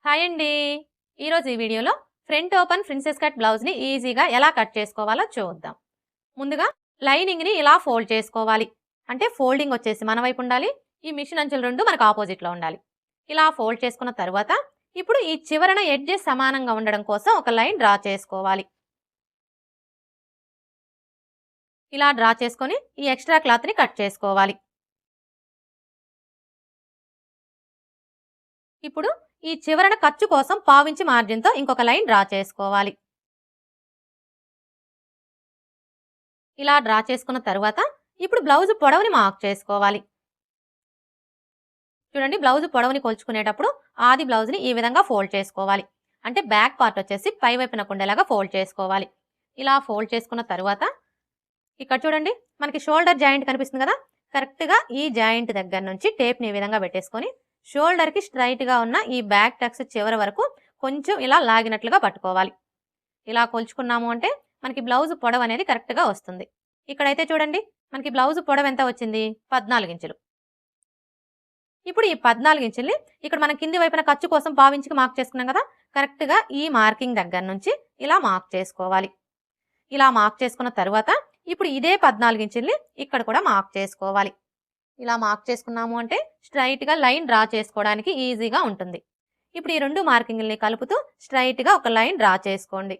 Hi అండి. ఈరోజు ఈ వీడియోలో ఫ్రంట్ ఓపెన్ ప్రిన్సెస్ కట్ బ్లౌజ్ని ఈజీగా ఎలా కట్ చేసుకోవాలో చూద్దాం. ముందుగా లైనింగ్ని ఇలా ఫోల్డ్ చేసుకోవాలి. అంటే ఫోల్డింగ్ వచ్చేసి మన వైపు ఉండాలి. ఈ మిషన్ అంచులు రెండు మనకు ఆపోజిట్లో ఉండాలి. ఇలా ఫోల్డ్ చేసుకున్న తర్వాత ఇప్పుడు ఈ చివరన ఎడ్జెస్ సమానంగా ఉండడం కోసం ఒక లైన్ డ్రా చేసుకోవాలి. ఇలా డ్రా చేసుకొని ఈ ఎక్స్ట్రా క్లాత్ని కట్ చేసుకోవాలి. ఇప్పుడు ఈ చివరన ఖర్చు కోసం పావించి మార్జిన్తో ఇంకొక లైన్ డ్రా చేసుకోవాలి. ఇలా డ్రా చేసుకున్న తర్వాత ఇప్పుడు బ్లౌజ్ పొడవుని మార్క్ చేసుకోవాలి. చూడండి, బ్లౌజ్ పొడవుని కొలుచుకునేటప్పుడు ఆది బ్లౌజ్ని ఈ విధంగా ఫోల్డ్ చేసుకోవాలి. అంటే బ్యాక్ పార్ట్ వచ్చేసి పై వైపున ఉండేలాగా ఫోల్డ్ చేసుకోవాలి. ఇలా ఫోల్డ్ చేసుకున్న తర్వాత ఇక్కడ చూడండి, మనకి షోల్డర్ జాయింట్ కనిపిస్తుంది కదా, కరెక్ట్గా ఈ జాయింట్ దగ్గర నుంచి టేప్ని ఈ విధంగా పెట్టేసుకొని షోల్డర్కి స్ట్రైట్గా ఉన్న ఈ బ్యాక్ టక్స్ చివరి వరకు కొంచెం ఇలా లాగినట్లుగా పట్టుకోవాలి. ఇలా కొలుచుకున్నాము అంటే మనకి బ్లౌజ్ పొడవు అనేది కరెక్ట్గా వస్తుంది. ఇక్కడైతే చూడండి, మనకి బ్లౌజ్ పొడవు ఎంత వచ్చింది? 14 ఇంచులు. ఇప్పుడు ఈ 14 ఇంచుల్ని ఇక్కడ మనం కింది వైపున ఖర్చు కోసం పావించికి మార్క్ చేసుకున్నాం కదా, కరెక్ట్గా ఈ మార్కింగ్ దగ్గర నుంచి ఇలా మార్క్ చేసుకోవాలి. ఇలా మార్క్ చేసుకున్న తర్వాత ఇప్పుడు ఇదే 14 ఇంచుల్ని ఇక్కడ కూడా మార్క్ చేసుకోవాలి. ఇలా మార్క్ చేసుకున్నాము అంటే స్ట్రైట్గా లైన్ డ్రా చేసుకోవడానికి ఈజీగా ఉంటుంది. ఇప్పుడు ఈ రెండు మార్కింగ్ని కలుపుతూ స్ట్రైట్గా ఒక లైన్ డ్రా చేసుకోండి.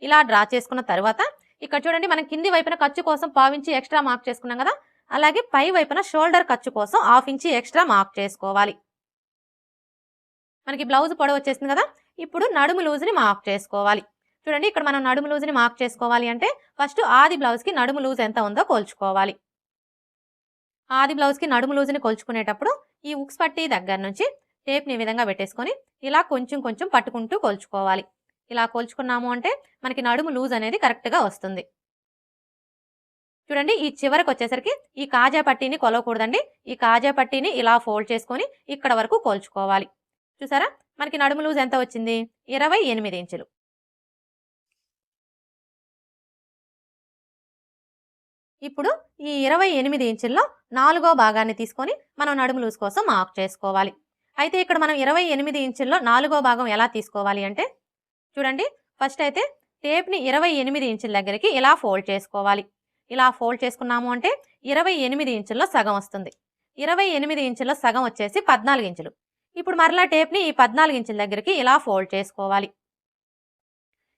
ఇలా డ్రా చేసుకున్న తర్వాత ఇక్కడ చూడండి, మనం కింది వైపున ఖర్చు కోసం పావించి ఎక్స్ట్రా మార్క్ చేసుకున్నాం కదా, అలాగే పై వైపున షోల్డర్ ఖర్చు కోసం 1/2 ఇంచి ఎక్స్ట్రా మార్క్ చేసుకోవాలి. మనకి బ్లౌజ్ పొడవు వచ్చేసింది కదా, ఇప్పుడు నడుము లూజ్ని మార్క్ చేసుకోవాలి. చూడండి, ఇక్కడ మనం నడుము లూజ్ని మార్క్ చేసుకోవాలి అంటే ఫస్ట్ ఆది బ్లౌజ్కి నడుము లూజ్ ఎంత ఉందో కొలుచుకోవాలి. ఆది బ్లౌజ్కి నడుము లూజ్ని కొలుచుకునేటప్పుడు ఈ ఉక్స్ పట్టీ దగ్గర నుంచి టేప్ని ఈ విధంగా పెట్టేసుకొని ఇలా కొంచెం కొంచెం పట్టుకుంటూ కొలుచుకోవాలి. ఇలా కొలుచుకున్నాము అంటే మనకి నడుము లూజ్ అనేది కరెక్ట్గా వస్తుంది. చూడండి, ఈ చివరికి వచ్చేసరికి ఈ కాజా పట్టీని కొలవకూడదండి. ఈ కాజా పట్టీని ఇలా ఫోల్డ్ చేసుకొని ఇక్కడ వరకు కొలుచుకోవాలి. చూసారా, మనకి నడుము లూజ్ ఎంత వచ్చింది? 28 ఇంచులు. ఇప్పుడు ఈ 28 ఇంచుల్లో 4వ భాగాన్ని తీసుకొని మనం నడుము లూజ్ కోసం మార్క్ చేసుకోవాలి. అయితే ఇక్కడ మనం 28 ఇంచుల్లో 4వ భాగం ఎలా తీసుకోవాలి అంటే చూడండి, ఫస్ట్ అయితే టేప్ని 28 ఇంచుల దగ్గరికి ఇలా ఫోల్డ్ చేసుకోవాలి. ఇలా ఫోల్డ్ చేసుకున్నాము అంటే 28 ఇంచుల్లో సగం వస్తుంది. 28 ఇంచుల్లో సగం వచ్చేసి 14 ఇంచులు. ఇప్పుడు మరలా టేప్ని ఈ 14 ఇంచుల దగ్గరికి ఇలా ఫోల్డ్ చేసుకోవాలి.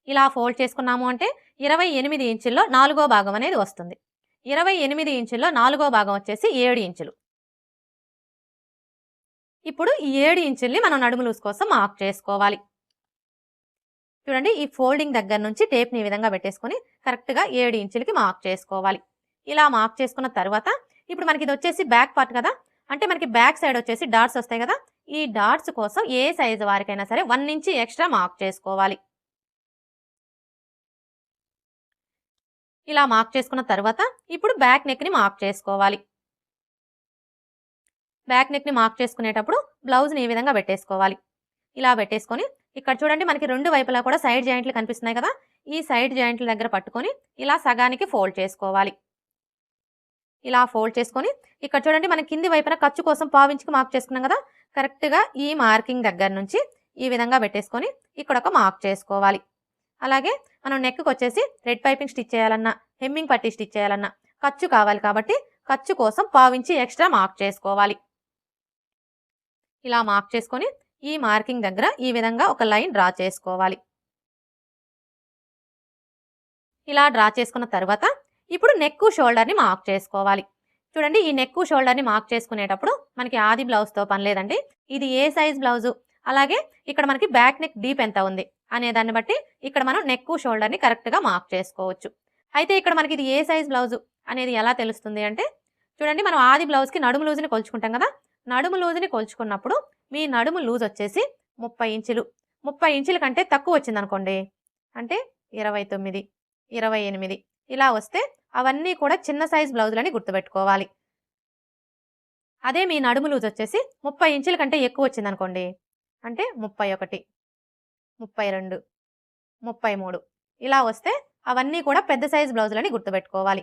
ఇలా ఫోల్డ్ చేసుకున్నాము అంటే 28 ఇంచుల్లో 4వ భాగం అనేది వస్తుంది. 28 ఇంచుల్లో 4వ భాగం వచ్చేసి 7 ఇంచులు. ఇప్పుడు ఈ 7 ఇంచుల్ని మనం నడుము లూజ్ కోసం మార్క్ చేసుకోవాలి. చూడండి, ఈ ఫోల్డింగ్ దగ్గర నుంచి టేప్ని ఈ విధంగా పెట్టేసుకొని కరెక్ట్గా 7 ఇంచులకి మార్క్ చేసుకోవాలి. ఇలా మార్క్ చేసుకున్న తర్వాత ఇప్పుడు మనకి ఇది వచ్చేసి బ్యాక్ పార్ట్ కదా, అంటే మనకి బ్యాక్ సైడ్ వచ్చేసి డాట్స్ వస్తాయి కదా, ఈ డాట్స్ కోసం ఏ సైజు వారికైనా సరే 1 ఇంచి ఎక్స్ట్రా మార్క్ చేసుకోవాలి. ఇలా మార్క్ చేసుకున్న తర్వాత ఇప్పుడు బ్యాక్ నెక్ని మార్క్ చేసుకోవాలి. బ్యాక్ నెక్ని మార్క్ చేసుకునేటప్పుడు బ్లౌజ్ని ఈ విధంగా పెట్టేసుకోవాలి. ఇలా పెట్టేసుకొని ఇక్కడ చూడండి, మనకి రెండు వైపులా కూడా సైడ్ జాయింట్లు కనిపిస్తున్నాయి కదా, ఈ సైడ్ జాయింట్ల దగ్గర పట్టుకొని ఇలా సగానికి ఫోల్డ్ చేసుకోవాలి. ఇలా ఫోల్డ్ చేసుకొని ఇక్కడ చూడండి, మన కింది వైపున ఖర్చు కోసం పావించికి మార్క్ చేసుకున్నాం కదా, కరెక్ట్గా ఈ మార్కింగ్ దగ్గర నుంచి ఈ విధంగా పెట్టేసుకొని ఇక్కడ ఒక మార్క్ చేసుకోవాలి. అలాగే మనం నెక్కి వచ్చేసి రెడ్ పైపింగ్ స్టిచ్ చేయాలన్నా హెమ్మింగ్ పట్టీ స్టిచ్ చేయాలన్నా ఖర్చు కావాలి కాబట్టి ఖర్చు కోసం పావించి ఎక్స్ట్రా మార్క్ చేసుకోవాలి. ఇలా మార్క్ చేసుకొని ఈ మార్కింగ్ దగ్గర ఈ విధంగా ఒక లైన్ డ్రా చేసుకోవాలి. ఇలా డ్రా చేసుకున్న తర్వాత ఇప్పుడు నెక్ షోల్డర్ని మార్క్ చేసుకోవాలి. చూడండి, ఈ నెక్ షోల్డర్ని మార్క్ చేసుకునేటప్పుడు మనకి ఆది బ్లౌజ్తో పని లేదండి. ఇది ఏ సైజ్ బ్లౌజు, అలాగే ఇక్కడ మనకి బ్యాక్ నెక్ డీప్ ఎంత ఉంది అనే దాన్ని బట్టి ఇక్కడ మనం నెక్ షోల్డర్ని కరెక్ట్గా మార్క్ చేసుకోవచ్చు. అయితే ఇక్కడ మనకి ఇది ఏ సైజ్ బ్లౌజు అనేది ఎలా తెలుస్తుంది అంటే చూడండి, మనం ఆది బ్లౌజ్కి నడుము లూజ్ని కొలుచుకుంటాం కదా, నడుము లూజ్ని కొలుచుకున్నప్పుడు మీ నడుము లూజ్ వచ్చేసి 30 ఇంచులు. 30 ఇంచుల కంటే తక్కువ వచ్చింది అనుకోండి, అంటే 29, 28 ఇలా వస్తే అవన్నీ కూడా చిన్న సైజ్ బ్లౌజులని గుర్తుపెట్టుకోవాలి. అదే మీ నడుము లూజ్ వచ్చేసి 30 ఇంచుల కంటే ఎక్కువ వచ్చింది అనుకోండి, అంటే 31, 32, 33 ఇలా వస్తే అవన్నీ కూడా పెద్ద సైజ్ బ్లౌజులని గుర్తుపెట్టుకోవాలి.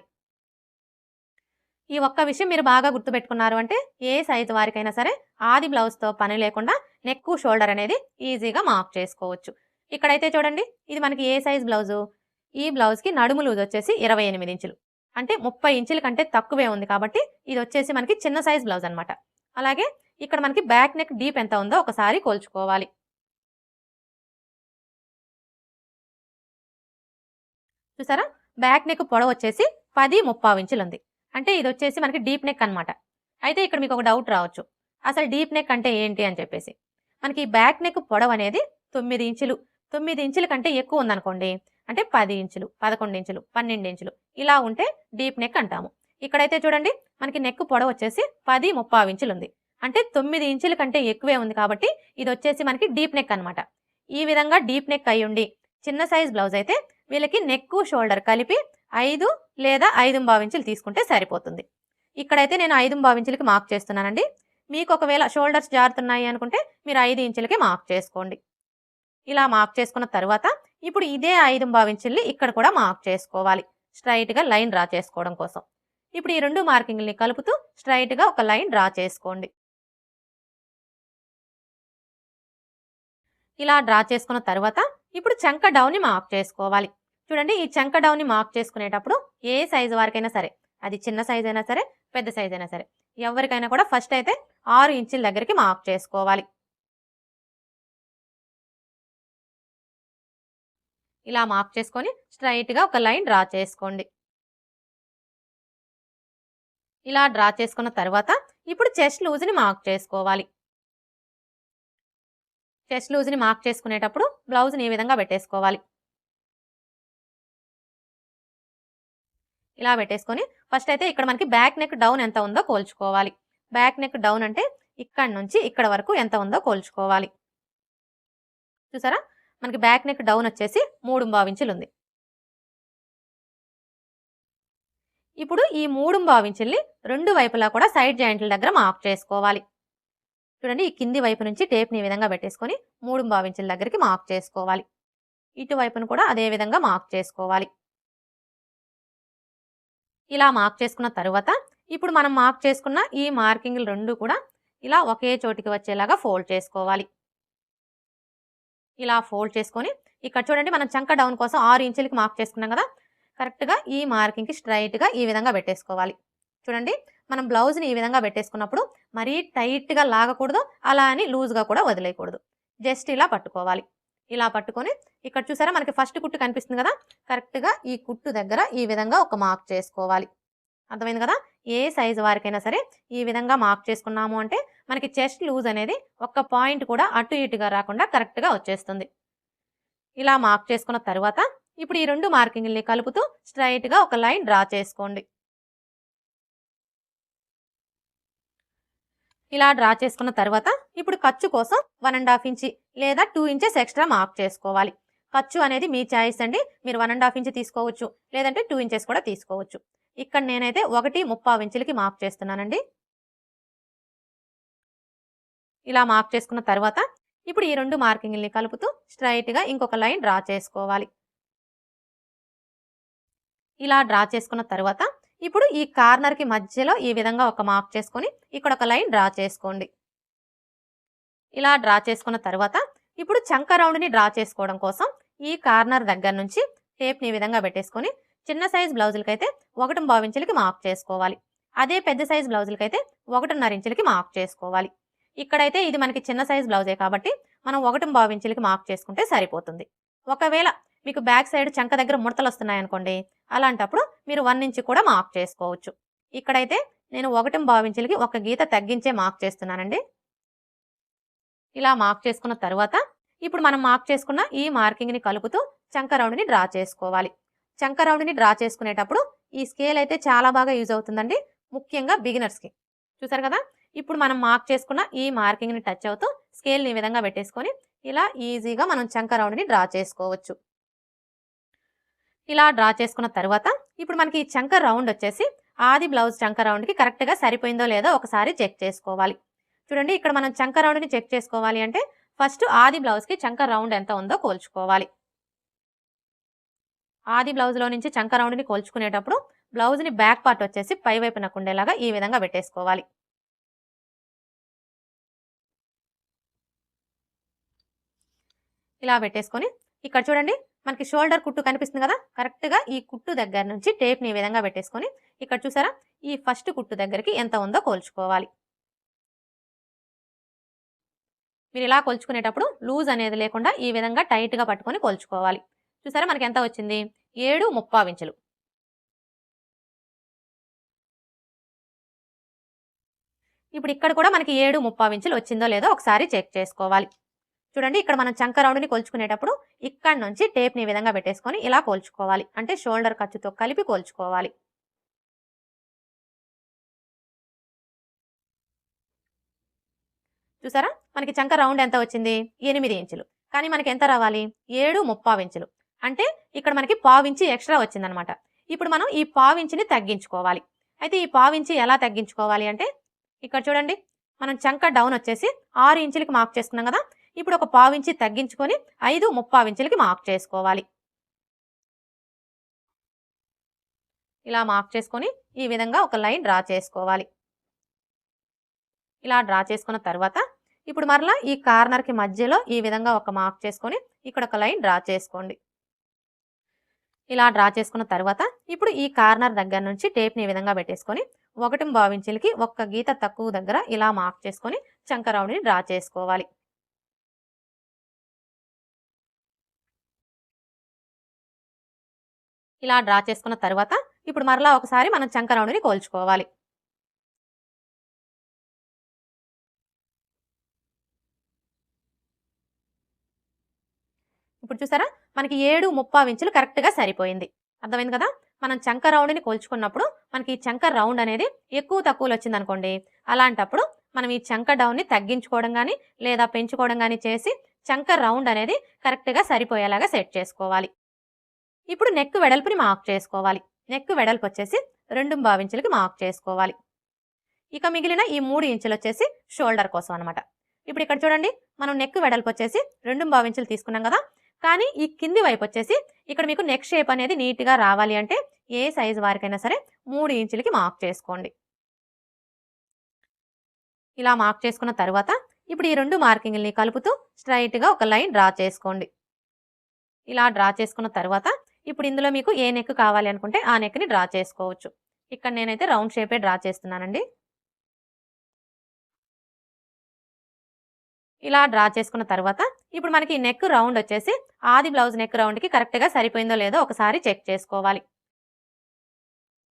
ఈ ఒక్క విషయం మీరు బాగా గుర్తుపెట్టుకున్నారు అంటే ఏ సైజు వారికైనా సరే ఆది బ్లౌజ్తో పని లేకుండా నెక్ షోల్డర్ అనేది ఈజీగా మార్క్ చేసుకోవచ్చు. ఇక్కడైతే చూడండి, ఇది మనకి ఏ సైజ్ బ్లౌజు, ఈ బ్లౌజ్కి నడుము లూజ్ వచ్చేసి 28 ఇంచులు, అంటే 30 ఇంచుల కంటే తక్కువే ఉంది కాబట్టి ఇది వచ్చేసి మనకి చిన్న సైజ్ బ్లౌజ్ అనమాట. అలాగే ఇక్కడ మనకి బ్యాక్ నెక్ డీప్ ఎంత ఉందో ఒకసారి కొలుచుకోవాలి. చూసారా, బ్యాక్ నెక్ పొడవు వచ్చేసి 10.35 ఇంచులు ఉంది, అంటే ఇది వచ్చేసి మనకి డీప్ నెక్ అనమాట. అయితే ఇక్కడ మీకు ఒక డౌట్ రావచ్చు, అసలు డీప్ నెక్ అంటే ఏంటి అని చెప్పేసి. మనకి బ్యాక్ నెక్ పొడవు అనేది 9 ఇంచులు, 9 ఇంచుల కంటే ఎక్కువ ఉందనుకోండి, అంటే 10 ఇంచులు, 11 ఇంచులు, 12 ఇంచులు ఇలా ఉంటే డీప్ నెక్ అంటాము. ఇక్కడైతే చూడండి, మనకి నెక్ పొడవు వచ్చేసి 10.35 ఇంచులు ఉంది, అంటే 9 ఇంచుల కంటే ఎక్కువే ఉంది కాబట్టి ఇది వచ్చేసి మనకి డీప్ నెక్ అనమాట. ఈ విధంగా డీప్ నెక్ అయి ఉండి చిన్న సైజ్ బ్లౌజ్ అయితే వీళ్ళకి నెక్ షోల్డర్ కలిపి 5 లేదా 5.25 ఇంచులు తీసుకుంటే సరిపోతుంది. ఇక్కడైతే నేను 5.25 ఇంచులకి మార్క్ చేస్తున్నానండి. మీకు ఒకవేళ షోల్డర్స్ జారుతున్నాయి అనుకుంటే మీరు 5 ఇంచులకి మార్క్ చేసుకోండి. ఇలా మార్క్ చేసుకున్న తర్వాత ఇప్పుడు ఇదే 5.25 ఇంచుల్ని ఇక్కడ కూడా మార్క్ చేసుకోవాలి, స్ట్రైట్గా లైన్ డ్రా చేసుకోవడం కోసం. ఇప్పుడు ఈ రెండు మార్కింగ్ని కలుపుతూ స్ట్రైట్గా ఒక లైన్ డ్రా చేసుకోండి. ఇలా డ్రా చేసుకున్న తర్వాత ఇప్పుడు చంక డౌన్ని మార్క్ చేసుకోవాలి. చూడండి, ఈ చంక డౌన్ని మార్క్ చేసుకునేటప్పుడు ఏ సైజు వారికైనా సరే, అది చిన్న సైజ్ అయినా సరే పెద్ద సైజ్ అయినా సరే, ఎవరికైనా కూడా ఫస్ట్ అయితే 6 ఇంచుల దగ్గరికి మార్క్ చేసుకోవాలి. ఇలా మార్క్ చేసుకొని స్ట్రైట్గా ఒక లైన్ డ్రా చేసుకోండి. ఇలా డ్రా చేసుకున్న తర్వాత ఇప్పుడు చెస్ట్ లూజ్ని మార్క్ చేసుకోవాలి. చెస్ట్ లూజ్ని మార్క్ చేసుకునేటప్పుడు బ్లౌజ్ని ఈ విధంగా పెట్టేసుకోవాలి. ఇలా పెట్టేసుకొని ఫస్ట్ అయితే ఇక్కడ మనకి బ్యాక్ నెక్ డౌన్ ఎంత ఉందో కోల్చుకోవాలి. బ్యాక్ నెక్ డౌన్ అంటే ఇక్కడ నుంచి ఇక్కడ వరకు ఎంత ఉందో కోల్చుకోవాలి. చూసారా, మనకి బ్యాక్ నెక్ డౌన్ వచ్చేసి 3.25 ఇంచులు ఉంది. ఇప్పుడు ఈ 3.25 ఇంచుల్ని రెండు వైపులా కూడా సైడ్ జాయింట్ల దగ్గర మార్క్ చేసుకోవాలి. చూడండి, ఈ కింది వైపు నుంచి టేప్ని ఈ విధంగా పెట్టేసుకొని 3.25 ఇంచుల దగ్గరికి మార్క్ చేసుకోవాలి. ఇటువైపును కూడా అదే విధంగా మార్క్ చేసుకోవాలి. ఇలా మార్క్ చేసుకున్న తర్వాత ఇప్పుడు మనం మార్క్ చేసుకున్న ఈ మార్కింగ్లు రెండు కూడా ఇలా ఒకే చోటికి వచ్చేలాగా ఫోల్డ్ చేసుకోవాలి. ఇలా ఫోల్డ్ చేసుకొని ఇక్కడ చూడండి, మనం చంక డౌన్ కోసం 6 ఇంచులకి మార్క్ చేసుకున్నాం కదా, కరెక్ట్గా ఈ మార్కింగ్కి స్ట్రైట్గా ఈ విధంగా పెట్టేసుకోవాలి. చూడండి, మనం బ్లౌజ్ని ఈ విధంగా పెట్టేసుకున్నప్పుడు మరీ టైట్గా లాగకూడదు, అలా అని లూజ్గా కూడా వదిలేయకూడదు. జస్ట్ ఇలా పట్టుకోవాలి. ఇలా పట్టుకొని ఇక్కడ చూసారా, మనకి ఫస్ట్ కుట్టు కనిపిస్తుంది కదా, కరెక్ట్గా ఈ కుట్టు దగ్గర ఈ విధంగా ఒక మార్క్ చేసుకోవాలి. అర్థమైంది కదా, ఏ సైజు వారికైనా సరే ఈ విధంగా మార్క్ చేసుకున్నాము అంటే మనకి చెస్ట్ లూజ్ అనేది ఒక్క పాయింట్ కూడా అటు ఇటుగా రాకుండా కరెక్ట్గా వచ్చేస్తుంది. ఇలా మార్క్ చేసుకున్న తర్వాత ఇప్పుడు ఈ రెండు మార్కింగ్ని కలుపుతూ స్ట్రైట్గా ఒక లైన్ డ్రా చేసుకోండి. ఇలా డ్రా చేసుకున్న తర్వాత ఇప్పుడు ఖర్చు కోసం 1.5 ఇంచి లేదా 2 ఇంచెస్ ఎక్స్ట్రా మార్క్ చేసుకోవాలి. ఖర్చు అనేది మీ చాయిస్ అండి, మీరు 1.5 ఇంచ్ తీసుకోవచ్చు, లేదంటే 2 ఇంచెస్ కూడా తీసుకోవచ్చు. ఇక్కడ నేనైతే 1.35 ఇంచులకి మార్క్ చేస్తున్నానండి. ఇలా మార్క్ చేసుకున్న తర్వాత ఇప్పుడు ఈ రెండు మార్కింగ్ని కలుపుతూ స్ట్రైట్గా ఇంకొక లైన్ డ్రా చేసుకోవాలి. ఇలా డ్రా చేసుకున్న తర్వాత ఇప్పుడు ఈ కార్నర్కి మధ్యలో ఈ విధంగా ఒక మార్క్ చేసుకొని ఇక్కడ ఒక లైన్ డ్రా చేసుకోండి. ఇలా డ్రా చేసుకున్న తర్వాత ఇప్పుడు చంక రౌండ్ని డ్రా చేసుకోవడం కోసం ఈ కార్నర్ దగ్గర నుంచి టేప్ని ఈ విధంగా పెట్టేసుకొని చిన్న సైజ్ బ్లౌజులకైతే 1.25 ఇంచులకి మార్క్ చేసుకోవాలి. అదే పెద్ద సైజ్ బ్లౌజులకైతే 1.5 ఇంచులకి మార్క్ చేసుకోవాలి. ఇక్కడైతే ఇది మనకి చిన్న సైజ్ బ్లౌజే కాబట్టి మనం 1.25 ఇంచులకి మార్క్ చేసుకుంటే సరిపోతుంది. ఒకవేళ మీకు బ్యాక్ సైడ్ చంక దగ్గర ముడతలు వస్తున్నాయనుకోండి, అలాంటప్పుడు మీరు 1 ఇంచ్ కూడా మార్క్ చేసుకోవచ్చు. ఇక్కడైతే నేను 1.25 ఇంచులకి ఒక గీత తగ్గించే మార్క్ చేస్తున్నానండి. ఇలా మార్క్ చేసుకున్న తర్వాత ఇప్పుడు మనం మార్క్ చేసుకున్న ఈ మార్కింగ్ని కలుపుతూ చంక రౌండ్ని డ్రా చేసుకోవాలి. చంక రౌండ్ని డ్రా చేసుకునేటప్పుడు ఈ స్కేల్ అయితే చాలా బాగా యూజ్ అవుతుందండి, ముఖ్యంగా బిగినర్స్కి. చూసారు కదా, ఇప్పుడు మనం మార్క్ చేసుకున్న ఈ మార్కింగ్ని టచ్ అవుతూ స్కేల్ని ఈ విధంగా పెట్టేసుకొని ఇలా ఈజీగా మనం చంక రౌండ్ని డ్రా చేసుకోవచ్చు. ఇలా డ్రా చేసుకున్న తర్వాత ఇప్పుడు మనకి ఈ చంక రౌండ్ వచ్చేసి ఆది బ్లౌజ్ చంక రౌండ్కి కరెక్ట్గా సరిపోయిందో లేదో ఒకసారి చెక్ చేసుకోవాలి. చూడండి, ఇక్కడ మనం చంక రౌండ్ని చెక్ చేసుకోవాలి అంటే ఫస్ట్ ఆది బ్లౌజ్కి చంక రౌండ్ ఎంత ఉందో కోల్చుకోవాలి. ఆది బ్లౌజ్లో నుంచి చంక రౌండ్ని కోల్చుకునేటప్పుడు బ్లౌజ్ని బ్యాక్ పార్ట్ వచ్చేసి పై వైపునకు ఉండేలాగా ఈ విధంగా పెట్టేసుకోవాలి. ఇలా పెట్టేసుకొని ఇక్కడ చూడండి మనకి షోల్డర్ కుట్టు కనిపిస్తుంది కదా, కరెక్ట్గా ఈ కుట్టు దగ్గర నుంచి టేప్ని ఈ విధంగా పెట్టేసుకొని ఇక్కడ చూసారా ఈ ఫస్ట్ కుట్టు దగ్గరికి ఎంత ఉందో కొలుచుకోవాలి. మీరు ఇలా కొలుచుకునేటప్పుడు లూజ్ అనేది లేకుండా ఈ విధంగా టైట్గా పట్టుకొని కొలుచుకోవాలి. చూసారా మనకి ఎంత వచ్చింది, 7/3 ఇంచులు. ఇప్పుడు ఇక్కడ కూడా మనకి 7/3 ఇంచులు వచ్చిందో లేదో ఒకసారి చెక్ చేసుకోవాలి. చూడండి ఇక్కడ మనం చంక రౌండ్ని కొలుచుకునేటప్పుడు ఇక్కడ నుంచి టేప్ని ఈ విధంగా పెట్టేసుకొని ఇలా కొలుచుకోవాలి. అంటే షోల్డర్ ఖర్చుతో కలిపి కొలుచుకోవాలి. చూసారా మనకి చంక రౌండ్ ఎంత వచ్చింది, 8 ఇంచులు. కానీ మనకి ఎంత రావాలి, 7/3 ఇంచులు. అంటే ఇక్కడ మనకి 1/4 ఇంచు ఎక్స్ట్రా వచ్చిందనమాట. ఇప్పుడు మనం ఈ 1/4 ఇంచుని తగ్గించుకోవాలి. అయితే ఈ 1/4 ఇంచు ఎలా తగ్గించుకోవాలి అంటే ఇక్కడ చూడండి మనం చంక డౌన్ వచ్చేసి 6 ఇంచులకి మార్క్ చేసుకున్నాం కదా, ఇప్పుడు ఒక 1/4 ఇంచు తగ్గించుకొని 5/3 ఇంచులకి మార్క్ చేసుకోవాలి. ఇలా మార్క్ చేసుకొని ఈ విధంగా ఒక లైన్ డ్రా చేసుకోవాలి. ఇలా డ్రా చేసుకున్న తర్వాత ఇప్పుడు మరలా ఈ కార్నర్కి మధ్యలో ఈ విధంగా ఒక మార్క్ చేసుకొని ఇక్కడ ఒక లైన్ డ్రా చేసుకోండి. ఇలా డ్రా చేసుకున్న తర్వాత ఇప్పుడు ఈ కార్నర్ దగ్గర నుంచి టేప్ని ఈ విధంగా పెట్టేసుకొని 1/2 ఇంచులకి ఒక్క గీత తక్కువ దగ్గర ఇలా మార్క్ చేసుకొని చంక రౌండ్ని డ్రా చేసుకోవాలి. ఇలా డ్రా చేసుకున్న తర్వాత ఇప్పుడు మరలా ఒకసారి మనం చంక రౌండ్ని కోల్చుకోవాలి. ఇప్పుడు చూసారా మనకి 7/3 ఇంచులు కరెక్ట్గా సరిపోయింది. అర్థమైంది కదా, మనం చంక రౌండ్ని కొలుచుకున్నప్పుడు మనకి ఈ చంక రౌండ్ అనేది ఎక్కువ తక్కువలు వచ్చింది అనుకోండి, అలాంటప్పుడు మనం ఈ చంక డౌన్ని తగ్గించుకోవడం కానీ లేదా పెంచుకోవడం కానీ చేసి చంక రౌండ్ అనేది కరెక్ట్గా సరిపోయేలాగా సెట్ చేసుకోవాలి. ఇప్పుడు నెక్ వెడల్పుని మార్క్ చేసుకోవాలి. నెక్ వెడల్పు వచ్చేసి 2/2 ఇంచులకి మార్క్ చేసుకోవాలి. ఇక మిగిలిన ఈ 3 ఇంచులు వచ్చేసి షోల్డర్ కోసం అనమాట. ఇప్పుడు ఇక్కడ చూడండి మనం నెక్ వెడల్పు వచ్చేసి 2/2 ఇంచులు తీసుకున్నాం కదా, కానీ ఈ కింది వైపు వచ్చేసి ఇక్కడ మీకు నెక్ షేప్ అనేది నీట్గా రావాలి అంటే ఏ సైజు వారికైనా సరే 3 ఇంచులకి మార్క్ చేసుకోండి. ఇలా మార్క్ చేసుకున్న తర్వాత ఇప్పుడు ఈ 2 మార్కింగ్ని కలుపుతూ స్ట్రైట్గా ఒక లైన్ డ్రా చేసుకోండి. ఇలా డ్రా చేసుకున్న తర్వాత ఇప్పుడు ఇందులో మీకు ఏ నెక్ కావాలి అనుకుంటే ఆ నెక్ని డ్రా చేసుకోవచ్చు. ఇక్కడ నేనైతే రౌండ్ షేపే డ్రా చేస్తున్నానండి. ఇలా డ్రా చేసుకున్న తర్వాత ఇప్పుడు మనకి నెక్ రౌండ్ వచ్చేసి ఆది బ్లౌజ్ నెక్ రౌండ్కి కరెక్ట్గా సరిపోయిందో లేదో ఒకసారి చెక్ చేసుకోవాలి.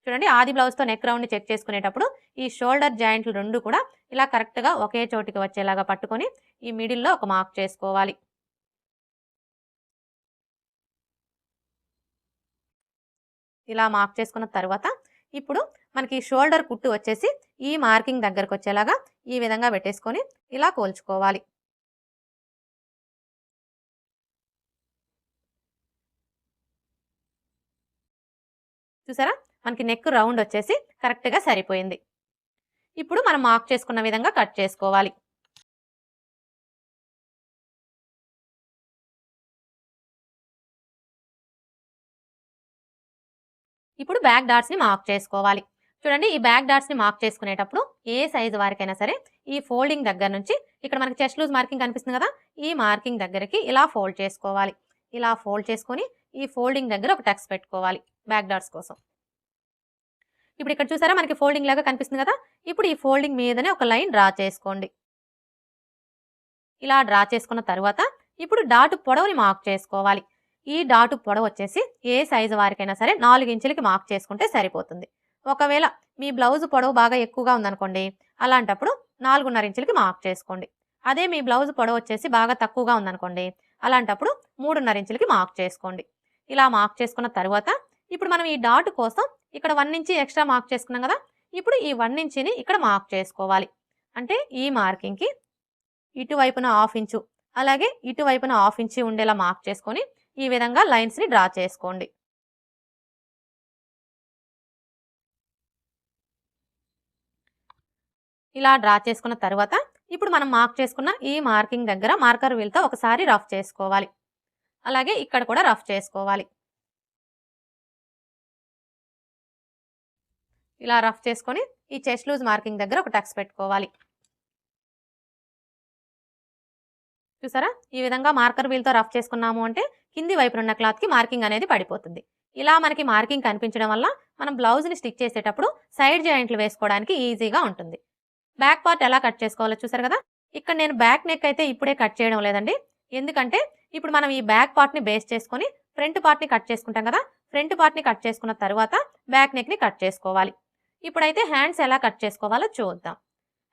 చూడండి ఆది బ్లౌజ్తో నెక్ రౌండ్ని చెక్ చేసుకునేటప్పుడు ఈ షోల్డర్ జాయింట్లు రెండు కూడా ఇలా కరెక్ట్గా ఒకే చోటికి వచ్చేలాగా పట్టుకొని ఈ మిడిల్లో ఒక మార్క్ చేసుకోవాలి. ఇలా మార్క్ చేసుకున్న తర్వాత ఇప్పుడు మనకి షోల్డర్ కుట్టు వచ్చేసి ఈ మార్కింగ్ దగ్గరకు వచ్చేలాగా ఈ విధంగా పెట్టేసుకొని ఇలా కోల్చుకోవాలి. చూసారా మనకి నెక్ రౌండ్ వచ్చేసి కరెక్ట్గా సరిపోయింది. ఇప్పుడు మనం మార్క్ చేసుకున్న విధంగా కట్ చేసుకోవాలి. ఇప్పుడు బ్యాక్ డాట్స్ని మార్క్ చేసుకోవాలి. చూడండి ఈ బ్యాక్ డాట్స్ని మార్క్ చేసుకునేటప్పుడు ఏ సైజు వారికైనా సరే ఈ ఫోల్డింగ్ దగ్గర నుంచి ఇక్కడ మనకి చెస్ట్ లూజ్ మార్కింగ్ కనిపిస్తుంది కదా, ఈ మార్కింగ్ దగ్గరికి ఇలా ఫోల్డ్ చేసుకోవాలి. ఇలా ఫోల్డ్ చేసుకొని ఈ ఫోల్డింగ్ దగ్గర ఒక టక్స్ పెట్టుకోవాలి బ్యాక్ డాట్స్ కోసం. ఇప్పుడు ఇక్కడ చూసారా మనకి ఫోల్డింగ్ లాగా కనిపిస్తుంది కదా, ఇప్పుడు ఈ ఫోల్డింగ్ మీదనే ఒక లైన్ డ్రా చేసుకోండి. ఇలా డ్రా చేసుకున్న తర్వాత ఇప్పుడు డాటు పొడవుని మార్క్ చేసుకోవాలి. ఈ డాటు పొడవు వచ్చేసి ఏ సైజు వారికైనా సరే 4 ఇంచులకి మార్క్ చేసుకుంటే సరిపోతుంది. ఒకవేళ మీ బ్లౌజ్ పొడవు బాగా ఎక్కువగా ఉందనుకోండి, అలాంటప్పుడు 4.5 ఇంచులకి మార్క్ చేసుకోండి. అదే మీ బ్లౌజ్ పొడవు వచ్చేసి బాగా తక్కువగా ఉందనుకోండి, అలాంటప్పుడు 3.5 ఇంచులకి మార్క్ చేసుకోండి. ఇలా మార్క్ చేసుకున్న తర్వాత ఇప్పుడు మనం ఈ డాట్ కోసం ఇక్కడ 1 ఇంచ్ ఎక్స్ట్రా మార్క్ చేసుకున్నాం కదా, ఇప్పుడు ఈ 1 ఇంచుని ఇక్కడ మార్క్ చేసుకోవాలి. అంటే ఈ మార్కింగ్కి ఇటువైపున 1/2 ఇంచు అలాగే ఇటువైపున 1/2 ఇంచు ఉండేలా మార్క్ చేసుకొని ఈ విధంగా లైన్స్ని డ్రా చేసుకోండి. ఇలా డ్రా చేసుకున్న తర్వాత ఇప్పుడు మనం మార్క్ చేసుకున్న ఈ మార్కింగ్ దగ్గర మార్కర్ వీల్తో ఒకసారి రఫ్ చేసుకోవాలి. అలాగే ఇక్కడ కూడా రఫ్ చేసుకోవాలి. ఇలా రఫ్ చేసుకొని ఈ చెస్ట్ లూజ్ మార్కింగ్ దగ్గర ఒక టక్స్ పెట్టుకోవాలి. చూసారా? ఈ విధంగా మార్కర్ వీల్‌తో రఫ్ చేసుకున్నాము అంటే కింది వైపునున్న క్లాత్‌కి మార్కింగ్ అనేది పడిపోతుంది. ఇలా మనకి మార్కింగ్ కనిపించడం వల్ల మనం బ్లౌజ్‌ని స్టిచ్ చేసేటప్పుడు సైడ్ జాయింట్లు వేసుకోవడానికి ఈజీగా ఉంటుంది. బ్యాక్ పార్ట్ ఎలా కట్ చేసుకోవాలో చూసారు కదా! ఇక్కడ నేను బ్యాక్ నెక్ అయితే ఇప్పుడే కట్ చేయడం లేదండి. ఎందుకంటే ఇప్పుడు మనం ఈ బ్యాక్ పార్ట్‌ని బేస్ చేసుకొని ఫ్రంట్ పార్ట్‌ని కట్ చేసుకుంటాం కదా! ఫ్రంట్ పార్ట్‌ని కట్ చేసుకున్న తరువాత బ్యాక్ నెక్‌ని కట్ చేసుకోవాలి. ఇప్పుడైతే హ్యాండ్స్ ఎలా కట్ చేసుకోవాలో చూద్దాం.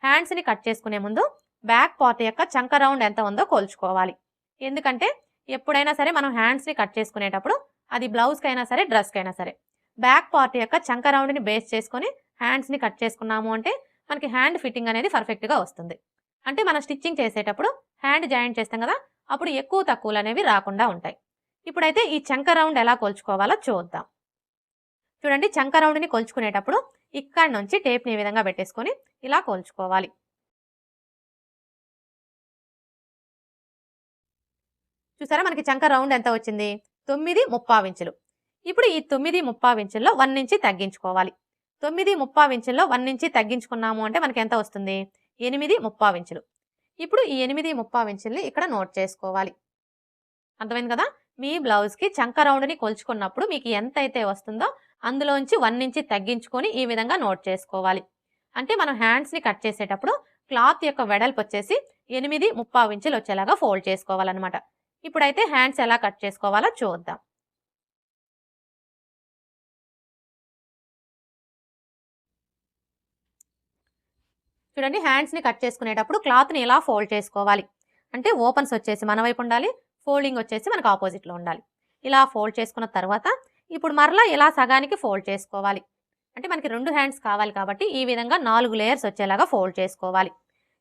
హ్యాండ్స్‌ని కట్ చేసుకునే ముందు బ్యాక్ పార్ట్ యొక్క చంక రౌండ్ ఎంత ఉందో కొలుచుకోవాలి. ఎందుకంటే ఎప్పుడైనా సరే మనం హ్యాండ్స్‌ని కట్ చేసుకునేటప్పుడు అది బ్లౌజ్‌కైనా సరే, డ్రెస్‌కైనా సరే బ్యాక్ పార్ట్ యొక్క చంక రౌండ్‌ని బేస్ చేసుకొని హ్యాండ్స్‌ని కట్ చేసుకున్నాము అంటే మనకి హ్యాండ్ ఫిట్టింగ్ అనేది పర్ఫెక్ట్‌గా వస్తుంది. అంటే మనం స్టిచ్చింగ్ చేసేటప్పుడు హ్యాండ్ జాయింట్ చేస్తాం కదా! అప్పుడు ఎక్కువ తక్కువలనేవి రాకుండా ఉంటాయి. ఇప్పుడైతే ఈ చంక రౌండ్ ఎలా కొలుచుకోవాలో చూద్దాం. చూడండి, చంక రౌండ్‌ని కొలుచుకునేటప్పుడు ఇక్కడి నుంచి టేప్‌ని ఈ విధంగా పెట్టేసుకొని ఇలా కొలుచుకోవాలి. చూసారా మనకి చంక రౌండ్ ఎంత వచ్చింది? 9:3 ఇంచులు. ఇప్పుడు ఈ 9:3 ఇంచుల్లో 1 ఇంచ్ తగ్గించుకోవాలి. 9:3 ఇంచుల్లో 1 ఇంచ్ తగ్గించుకున్నాము అంటే మనకి ఎంత వస్తుంది? 8:3 ఇంచులు. ఇప్పుడు ఈ 8:3 ఇంచుల్ని ఇక్కడ నోట్ చేసుకోవాలి. అర్థమైంది కదా! మీ బ్లౌజ్‌కి చంక రౌండ్‌ని కొలుచుకున్నప్పుడు మీకు ఎంతైతే వస్తుందో అందులోంచి 1 ఇంచ్ తగ్గించుకొని ఈ విధంగా నోట్ చేసుకోవాలి. అంటే మనం హ్యాండ్స్‌ని కట్ చేసేటప్పుడు క్లాత్ యొక్క వెడల్పు వచ్చేసి 8:3 ఇంచులు వచ్చేలాగా ఫోల్డ్ చేసుకోవాలన్నమాట. ఇప్పుడైతే హ్యాండ్స్ ఎలా కట్ చేసుకోవాలో చూద్దాం. చూడండి, హ్యాండ్స్‌ని కట్ చేసుకునేటప్పుడు క్లాత్‌ని ఇలా ఫోల్డ్ చేసుకోవాలి. అంటే ఓపెన్స్ వచ్చేసి మన వైపు ఉండాలి. ఫోల్డింగ్ వచ్చేసి మనకు ఆపోజిట్‌లో ఉండాలి. ఇలా ఫోల్డ్ చేసుకున్న తర్వాత ఇప్పుడు మరలా ఇలా సగానికి ఫోల్డ్ చేసుకోవాలి. అంటే మనకి 2 హ్యాండ్స్ కావాలి కాబట్టి ఈ విధంగా 4 లేయర్స్ వచ్చేలాగా ఫోల్డ్ చేసుకోవాలి.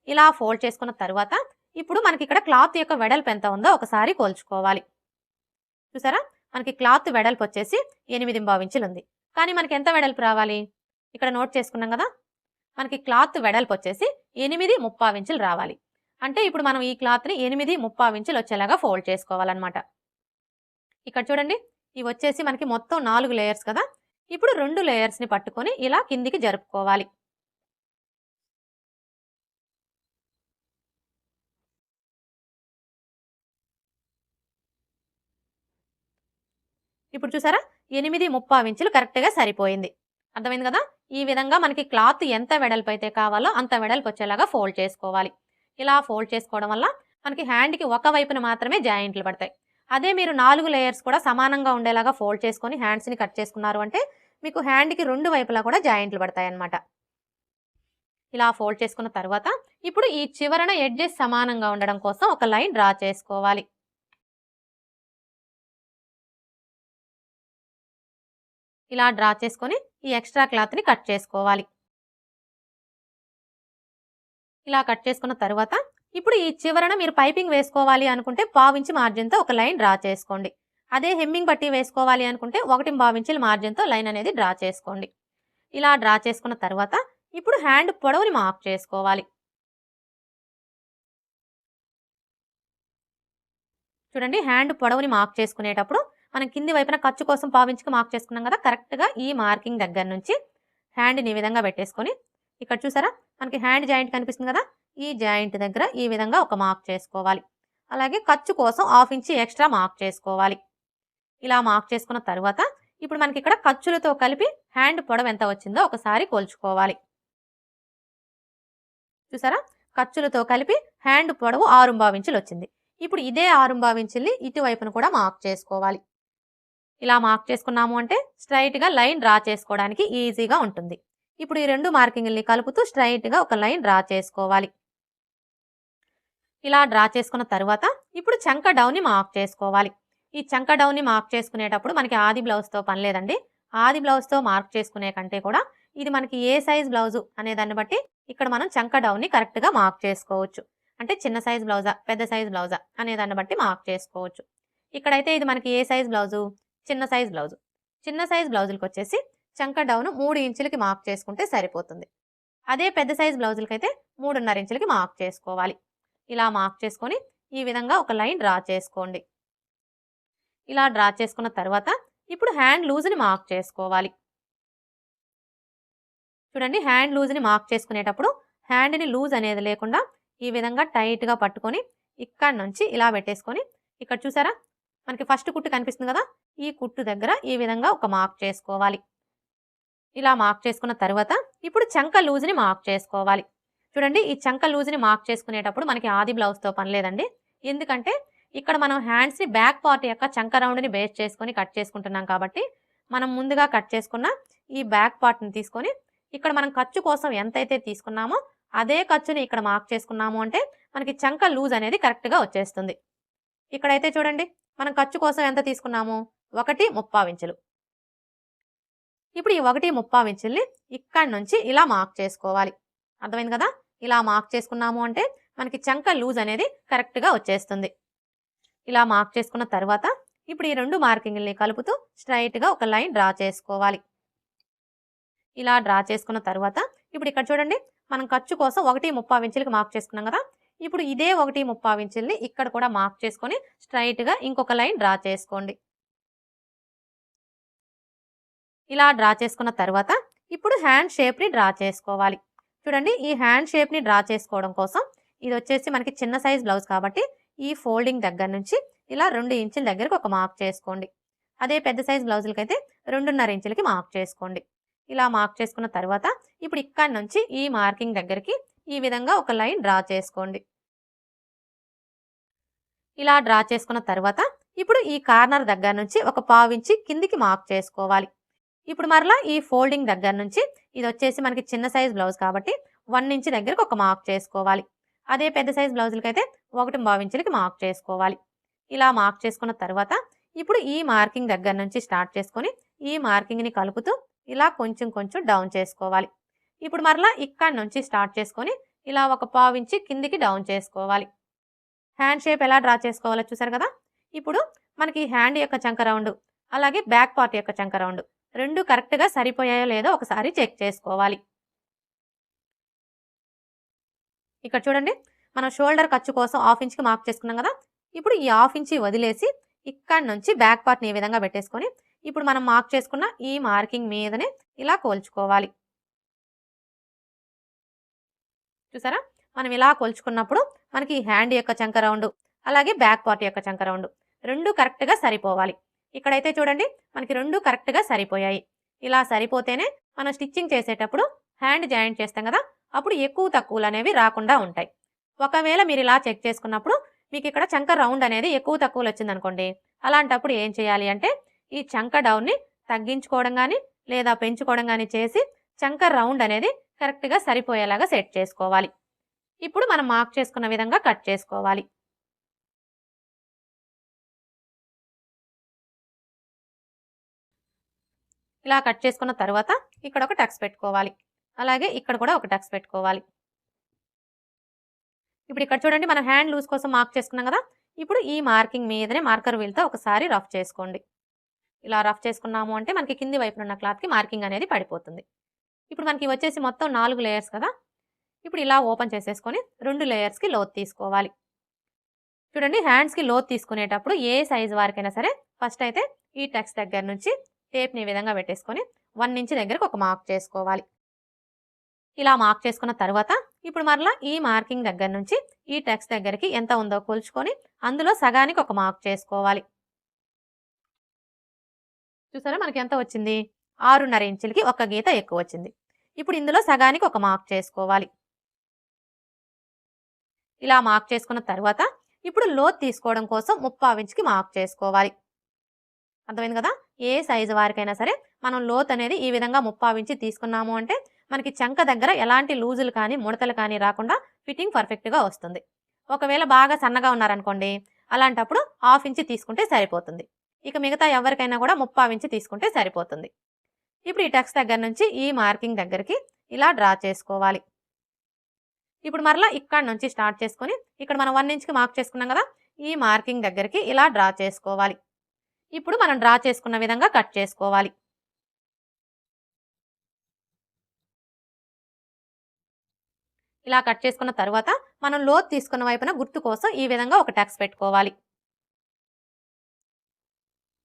ఇలా ఫోల్డ్ చేసుకున్న తర్వాత ఇప్పుడు మనకి ఇక్కడ క్లాత్ యొక్క వెడల్పు ఎంత ఉందో ఒకసారి కొలుచుకోవాలి. చూసారా? మనకి క్లాత్ వెడల్పు వచ్చేసి 8:15 ఇంచులు ఉంది. కానీ మనకి ఎంత వెడల్పు రావాలి? ఇక్కడ నోట్ చేసుకున్నాం కదా! మనకి క్లాత్ వెడల్పు వచ్చేసి 8:3 ఇంచులు రావాలి. అంటే ఇప్పుడు మనం ఈ క్లాత్‌ని 8:3 ఇంచులు వచ్చేలాగా ఫోల్డ్ చేసుకోవాలన్నమాట. ఇక్కడ చూడండి, ఇవి వచ్చేసి మనకి మొత్తం 4 లేయర్స్ కదా! ఇప్పుడు 2 లేయర్స్‌ని పట్టుకొని ఇలా కిందికి జరుపుకోవాలి. ఇప్పుడు చూసారా? 8:3 ఇంచులు కరెక్ట్‌గా సరిపోయింది. అర్థమైంది కదా! ఈ విధంగా మనకి క్లాత్ ఎంత వెడల్పు అయితే కావాలో అంత వెడల్పు వచ్చేలాగా ఫోల్డ్ చేసుకోవాలి. ఇలా ఫోల్డ్ చేసుకోవడం వల్ల మనకి హ్యాండ్‌కి ఒక వైపున మాత్రమే జాయింట్లు పడతాయి. అదే మీరు 4 లేయర్స్ కూడా సమానంగా ఉండేలాగా ఫోల్డ్ చేసుకొని హ్యాండ్స్‌ని కట్ చేసుకున్నారు అంటే మీకు హ్యాండ్‌కి 2 వైపులా కూడా జాయింట్లు పడతాయన్నమాట. ఇలా ఫోల్డ్ చేసుకున్న తర్వాత ఇప్పుడు ఈ చివరన ఎడ్జెస్ సమానంగా ఉండడం కోసం ఒక లైన్ డ్రా చేసుకోవాలి. ఇలా డ్రా చేసుకొని ఈ ఎక్స్ట్రా క్లాత్‌ని కట్ చేసుకోవాలి. ఇలా కట్ చేసుకున్న తర్వాత ఇప్పుడు ఈ చివరన మీరు పైపింగ్ వేసుకోవాలి అనుకుంటే 1/2 ఇంచ్ మార్జిన్‌తో ఒక లైన్ డ్రా చేసుకోండి. అదే హెమ్మింగ్ పట్టీ వేసుకోవాలి అనుకుంటే 1.5 ఇంచుల మార్జిన్‌తో లైన్ అనేది డ్రా చేసుకోండి. ఇలా డ్రా చేసుకున్న తర్వాత ఇప్పుడు హ్యాండ్ పొడవుని మార్క్ చేసుకోవాలి. చూడండి, హ్యాండ్ పొడవుని మార్క్ చేసుకునేటప్పుడు మనం కింది వైపున ఖర్చు కోసం 1/2 ఇంచుకి మార్క్ చేసుకున్నాం కదా! కరెక్ట్‌గా ఈ మార్కింగ్ దగ్గర నుంచి హ్యాండ్‌ని ఈ విధంగా పెట్టేసుకొని ఇక్కడ చూసారా? మనకి హ్యాండ్ జాయింట్ కనిపిస్తుంది కదా! ఈ జాయింట్ దగ్గర ఈ విధంగా ఒక మార్క్ చేసుకోవాలి. అలాగే ఖర్చు కోసం 1/2 ఇంచ్ ఎక్స్ట్రా మార్క్ చేసుకోవాలి. ఇలా మార్క్ చేసుకున్న తర్వాత ఇప్పుడు మనకి ఇక్కడ ఖర్చులతో కలిపి హ్యాండ్ పొడవు ఎంత వచ్చిందో ఒకసారి కొలుచుకోవాలి. చూసారా? ఖర్చులతో కలిపి హ్యాండ్ పొడవు 6.5 ఇంచులు వచ్చింది. ఇప్పుడు ఇదే 6.5 ఇంచుల్ని ఇటువైపున కూడా మార్క్ చేసుకోవాలి. ఇలా మార్క్ చేసుకున్నాము అంటే స్ట్రైట్‌గా లైన్ డ్రా చేసుకోవడానికి ఈజీగా ఉంటుంది. ఇప్పుడు ఈ 2 మార్కింగ్‌లని కలుపుతూ స్ట్రైట్‌గా ఒక లైన్ డ్రా చేసుకోవాలి. ఇలా డ్రా చేసుకున్న తర్వాత ఇప్పుడు చంక డౌన్‌ని మార్క్ చేసుకోవాలి. ఈ చంక డౌన్‌ని మార్క్ చేసుకునేటప్పుడు మనకి ఆది బ్లౌజ్‌తో పని లేదండి. ఆది బ్లౌజ్‌తో మార్క్ చేసుకునే కంటే కూడా ఇది మనకి ఏ సైజ్ బ్లౌజు అనే దాన్ని బట్టి ఇక్కడ మనం చంక డౌన్‌ని కరెక్ట్‌గా మార్క్ చేసుకోవచ్చు. అంటే చిన్న సైజ్ బ్లౌజా, పెద్ద సైజ్ బ్లౌజా అనే దాన్ని బట్టి మార్క్ చేసుకోవచ్చు. ఇక్కడైతే ఇది మనకి ఏ సైజ్ బ్లౌజు? చిన్న సైజ్ బ్లౌజు. చిన్న సైజ్ బ్లౌజులకొచ్చేసి చంక డౌన్ 3 ఇంచులకి మార్క్ చేసుకుంటే సరిపోతుంది. అదే పెద్ద సైజ్ బ్లౌజులకైతే 3.5 ఇంచులకి మార్క్ చేసుకోవాలి. ఇలా మార్క్ చేసుకొని ఈ విధంగా ఒక లైన్ డ్రా చేసుకోండి. ఇలా డ్రా చేసుకున్న తర్వాత ఇప్పుడు హ్యాండ్ లూజ్‌ని మార్క్ చేసుకోవాలి. చూడండి, హ్యాండ్ లూజ్‌ని మార్క్ చేసుకునేటప్పుడు హ్యాండ్‌ని లూజ్ అనేది లేకుండా ఈ విధంగా టైట్‌గా పట్టుకొని ఇక్కడ నుంచి ఇలా పెట్టేసుకొని ఇక్కడ చూసారా మనకి ఫస్ట్ కుట్టు కనిపిస్తుంది కదా, ఈ కుట్టు దగ్గర ఈ విధంగా ఒక మార్క్ చేసుకోవాలి. ఇలా మార్క్ చేసుకున్న తర్వాత ఇప్పుడు చంక లూజ్ని మార్క్ చేసుకోవాలి. చూడండి, ఈ చంక లూజ్ని మార్క్ చేసుకునేటప్పుడు మనకి ఆది బ్లౌజ్తో పని లేదండి. ఎందుకంటే ఇక్కడ మనం హ్యాండ్స్ని బ్యాక్ పార్ట్ యొక్క చంక రౌండ్ని బేస్ చేసుకొని కట్ చేసుకుంటున్నాం కాబట్టి మనం ముందుగా కట్ చేసుకున్న ఈ బ్యాక్ పార్ట్ని తీసుకొని ఇక్కడ మనం ఖర్చు కోసం ఎంతైతే తీసుకున్నామో అదే ఖర్చుని ఇక్కడ మార్క్ చేసుకున్నాము అంటే మనకి చంక లూజ్ అనేది కరెక్ట్గా వచ్చేస్తుంది. ఇక్కడైతే చూడండి మనం ఖర్చు కోసం ఎంత తీసుకున్నాము, 1.35 ఇంచులు. ఇప్పుడు ఈ 1.35 ఇంచుల్ని ఇక్కడ నుంచి ఇలా మార్క్ చేసుకోవాలి. అర్థమైంది కదా, ఇలా మార్క్ చేసుకున్నాము అంటే మనకి చంక లూజ్ అనేది కరెక్ట్గా వచ్చేస్తుంది. ఇలా మార్క్ చేసుకున్న తర్వాత ఇప్పుడు ఈ రెండు మార్కింగ్ని కలుపుతూ స్ట్రైట్గా ఒక లైన్ డ్రా చేసుకోవాలి. ఇలా డ్రా చేసుకున్న తర్వాత ఇప్పుడు ఇక్కడ చూడండి మనం ఖర్చు కోసం 1.35 ఇంచులకి మార్క్ చేసుకున్నాం కదా, ఇప్పుడు ఇదే 1.35 ఇంచుల్ని ఇక్కడ కూడా మార్క్ చేసుకొని స్ట్రైట్గా ఇంకొక లైన్ డ్రా చేసుకోండి. ఇలా డ్రా చేసుకున్న తర్వాత ఇప్పుడు హ్యాండ్ షేప్ని డ్రా చేసుకోవాలి. చూడండి, ఈ హ్యాండ్ షేప్ని డ్రా చేసుకోవడం కోసం ఇది వచ్చేసి మనకి చిన్న సైజ్ బ్లౌజ్ కాబట్టి ఈ ఫోల్డింగ్ దగ్గర నుంచి ఇలా 2 ఇంచుల దగ్గరకు ఒక మార్క్ చేసుకోండి. అదే పెద్ద సైజ్ బ్లౌజులకి అయితే 2.5 ఇంచులకి మార్క్ చేసుకోండి. ఇలా మార్క్ చేసుకున్న తర్వాత ఇప్పుడు ఇక్కడ నుంచి ఈ మార్కింగ్ దగ్గరికి ఈ విధంగా ఒక లైన్ డ్రా చేసుకోండి. ఇలా డ్రా చేసుకున్న తర్వాత ఇప్పుడు ఈ కార్నర్ దగ్గర నుంచి ఒక 1/4 ఇంచి కిందికి మార్క్ చేసుకోవాలి. ఇప్పుడు మరలా ఈ ఫోల్డింగ్ దగ్గర నుంచి ఇది వచ్చేసి మనకి చిన్న సైజ్ బ్లౌజ్ కాబట్టి 1 ఇంచ్ దగ్గరకు ఒక మార్క్ చేసుకోవాలి. అదే పెద్ద సైజ్ బ్లౌజులకైతే 1.25 ఇంచులకి మార్క్ చేసుకోవాలి. ఇలా మార్క్ చేసుకున్న తర్వాత ఇప్పుడు ఈ మార్కింగ్ దగ్గర నుంచి స్టార్ట్ చేసుకొని ఈ మార్కింగ్ని కలుపుతూ ఇలా కొంచెం కొంచెం డౌన్ చేసుకోవాలి. ఇప్పుడు మరలా ఇక్కడ నుంచి స్టార్ట్ చేసుకొని ఇలా ఒక 1/4 ఇంచి కిందికి డౌన్ చేసుకోవాలి. హ్యాండ్ షేప్ ఎలా డ్రా చేసుకోవాలో చూసారు కదా. ఇప్పుడు మనకి హ్యాండ్ యొక్క చంక రౌండ్ అలాగే బ్యాక్ పార్ట్ యొక్క చంక రౌండ్ రెండు కరెక్ట్గా సరిపోయాయో లేదో ఒకసారి చెక్ చేసుకోవాలి. ఇక్కడ చూడండి మనం షోల్డర్ ఖర్చు కోసం 1/2 ఇంచ్కి మార్క్ చేసుకున్నాం కదా, ఇప్పుడు ఈ 1/2 ఇంచి వదిలేసి ఇక్కడ నుంచి బ్యాక్ పార్ట్ని ఈ విధంగా పెట్టేసుకొని ఇప్పుడు మనం మార్క్ చేసుకున్న ఈ మార్కింగ్ మీదనే ఇలా కోల్చుకోవాలి. చూసారా, మనం ఇలా కొలుచుకున్నప్పుడు మనకి హ్యాండ్ యొక్క చంక రౌండ్ అలాగే బ్యాక్ పార్ట్ యొక్క చంక రౌండ్ రెండు కరెక్ట్గా సరిపోవాలి. ఇక్కడైతే చూడండి మనకి రెండు కరెక్ట్గా సరిపోయాయి. ఇలా సరిపోతేనే మనం స్టిచ్చింగ్ చేసేటప్పుడు హ్యాండ్ జాయింట్ చేస్తాం కదా, అప్పుడు ఎక్కువ తక్కువలు అనేవి రాకుండా ఉంటాయి. ఒకవేళ మీరు ఇలా చెక్ చేసుకున్నప్పుడు మీకు ఇక్కడ చంక రౌండ్ అనేది ఎక్కువ తక్కువలు వచ్చిందనుకోండి, అలాంటప్పుడు ఏం చేయాలి అంటే ఈ చంక డౌన్ని తగ్గించుకోవడం కానీ లేదా పెంచుకోవడం కానీ చేసి చంక రౌండ్ అనేది కరెక్ట్గా సరిపోయేలాగా సెట్ చేసుకోవాలి. ఇప్పుడు మనం మార్క్ చేసుకున్న విధంగా కట్ చేసుకోవాలి. ఇలా కట్ చేసుకున్న తర్వాత ఇక్కడ ఒక టక్స్ పెట్టుకోవాలి, అలాగే ఇక్కడ కూడా ఒక టక్స్ పెట్టుకోవాలి. ఇప్పుడు ఇక్కడ చూడండి మనం హ్యాండ్ లూజ్ కోసం మార్క్ చేసుకున్నాం కదా, ఇప్పుడు ఈ మార్కింగ్ మీదనే మార్కర్ వీల్తో ఒకసారి రఫ్ చేసుకోండి. ఇలా రఫ్ చేసుకున్నాము అంటే మనకి కింది వైపున ఉన్న క్లాత్కి మార్కింగ్ అనేది పడిపోతుంది. ఇప్పుడు మనకి వచ్చేసి మొత్తం 4 లేయర్స్ కదా, ఇప్పుడు ఇలా ఓపెన్ చేసేసుకొని 2 లేయర్స్కి లోత్ తీసుకోవాలి. చూడండి హ్యాండ్స్కి లోత్ తీసుకునేటప్పుడు ఏ సైజు వారికైనా సరే ఫస్ట్ అయితే ఈ టక్స్ దగ్గర నుంచి టేప్ని ఈ విధంగా పెట్టేసుకొని 1 ఇంచ్ దగ్గరకు ఒక మార్క్ చేసుకోవాలి. ఇలా మార్క్ చేసుకున్న తర్వాత ఇప్పుడు మరలా ఈ మార్కింగ్ దగ్గర నుంచి ఈ టక్స్ దగ్గరికి ఎంత ఉందో కొలుచుకొని అందులో సగానికి ఒక మార్క్ చేసుకోవాలి. చూసారా మనకి ఎంత వచ్చింది, 6.5 ఇంచులకి ఒక గీత ఎక్కువ వచ్చింది. ఇప్పుడు ఇందులో సగానికి ఒక మార్క్ చేసుకోవాలి. ఇలా మార్క్ చేసుకున్న తర్వాత ఇప్పుడు లోత్ తీసుకోవడం కోసం 3/4 ఇంచుకి మార్క్ చేసుకోవాలి. అర్థమైంది కదా, ఏ సైజు వారికైనా సరే మనం లోత్ అనేది ఈ విధంగా 3/4 ఇంచి తీసుకున్నాము అంటే మనకి చంక దగ్గర ఎలాంటి లూజులు కానీ ముడతలు కానీ రాకుండా ఫిట్టింగ్ పర్ఫెక్ట్గా వస్తుంది. ఒకవేళ బాగా సన్నగా ఉన్నారనుకోండి, అలాంటప్పుడు 1/2 ఇంచి తీసుకుంటే సరిపోతుంది. ఇక మిగతా ఎవరికైనా కూడా 3/4 ఇంచి తీసుకుంటే సరిపోతుంది. ఇప్పుడు ఈ టక్స్ దగ్గర నుంచి ఈ మార్కింగ్ దగ్గరికి ఇలా డ్రా చేసుకోవాలి. ఇప్పుడు మరలా ఇక్కడ నుంచి స్టార్ట్ చేసుకొని ఇక్కడ మనం 1 ఇంచ్కి మార్క్ చేసుకున్నాం కదా, ఈ మార్కింగ్ దగ్గరికి ఇలా డ్రా చేసుకోవాలి. ఇప్పుడు మనం డ్రా చేసుకున్న విధంగా కట్ చేసుకోవాలి. ఇలా కట్ చేసుకున్న తర్వాత మనం లోత్ తీసుకున్న వైపున గుర్తు కోసం ఈ విధంగా ఒక టక్స్ పెట్టుకోవాలి.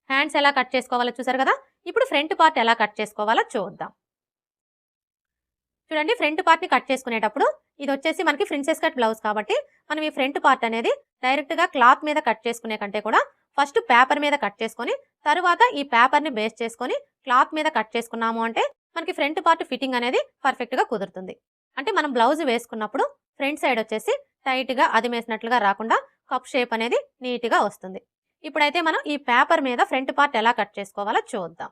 హ్యాండ్స్ ఎలా కట్ చేసుకోవాలో చూసారు కదా, ఇప్పుడు ఫ్రంట్ పార్ట్ ఎలా కట్ చేసుకోవాలో చూద్దాం. చూడండి ఫ్రంట్ పార్ట్ని కట్ చేసుకునేటప్పుడు ఇది వచ్చేసి మనకి ప్రిన్సెస్ కట్ బ్లౌజ్ కాబట్టి మనం ఈ ఫ్రంట్ పార్ట్ అనేది డైరెక్ట్గా క్లాత్ మీద కట్ చేసుకునే కంటే కూడా ఫస్ట్ పేపర్ మీద కట్ చేసుకొని తర్వాత ఈ పేపర్ని బేస్ చేసుకొని క్లాత్ మీద కట్ చేసుకున్నాము అంటే మనకి ఫ్రంట్ పార్ట్ ఫిట్టింగ్ అనేది పర్ఫెక్ట్గా కుదురుతుంది. అంటే మనం బ్లౌజ్ వేసుకున్నప్పుడు ఫ్రంట్ సైడ్ వచ్చేసి టైట్గా అదిమేసినట్లుగా రాకుండా కప్ షేప్ అనేది నీట్గా వస్తుంది. ఇప్పుడైతే మనం ఈ పేపర్ మీద ఫ్రంట్ పార్ట్ ఎలా కట్ చేసుకోవాలో చూద్దాం.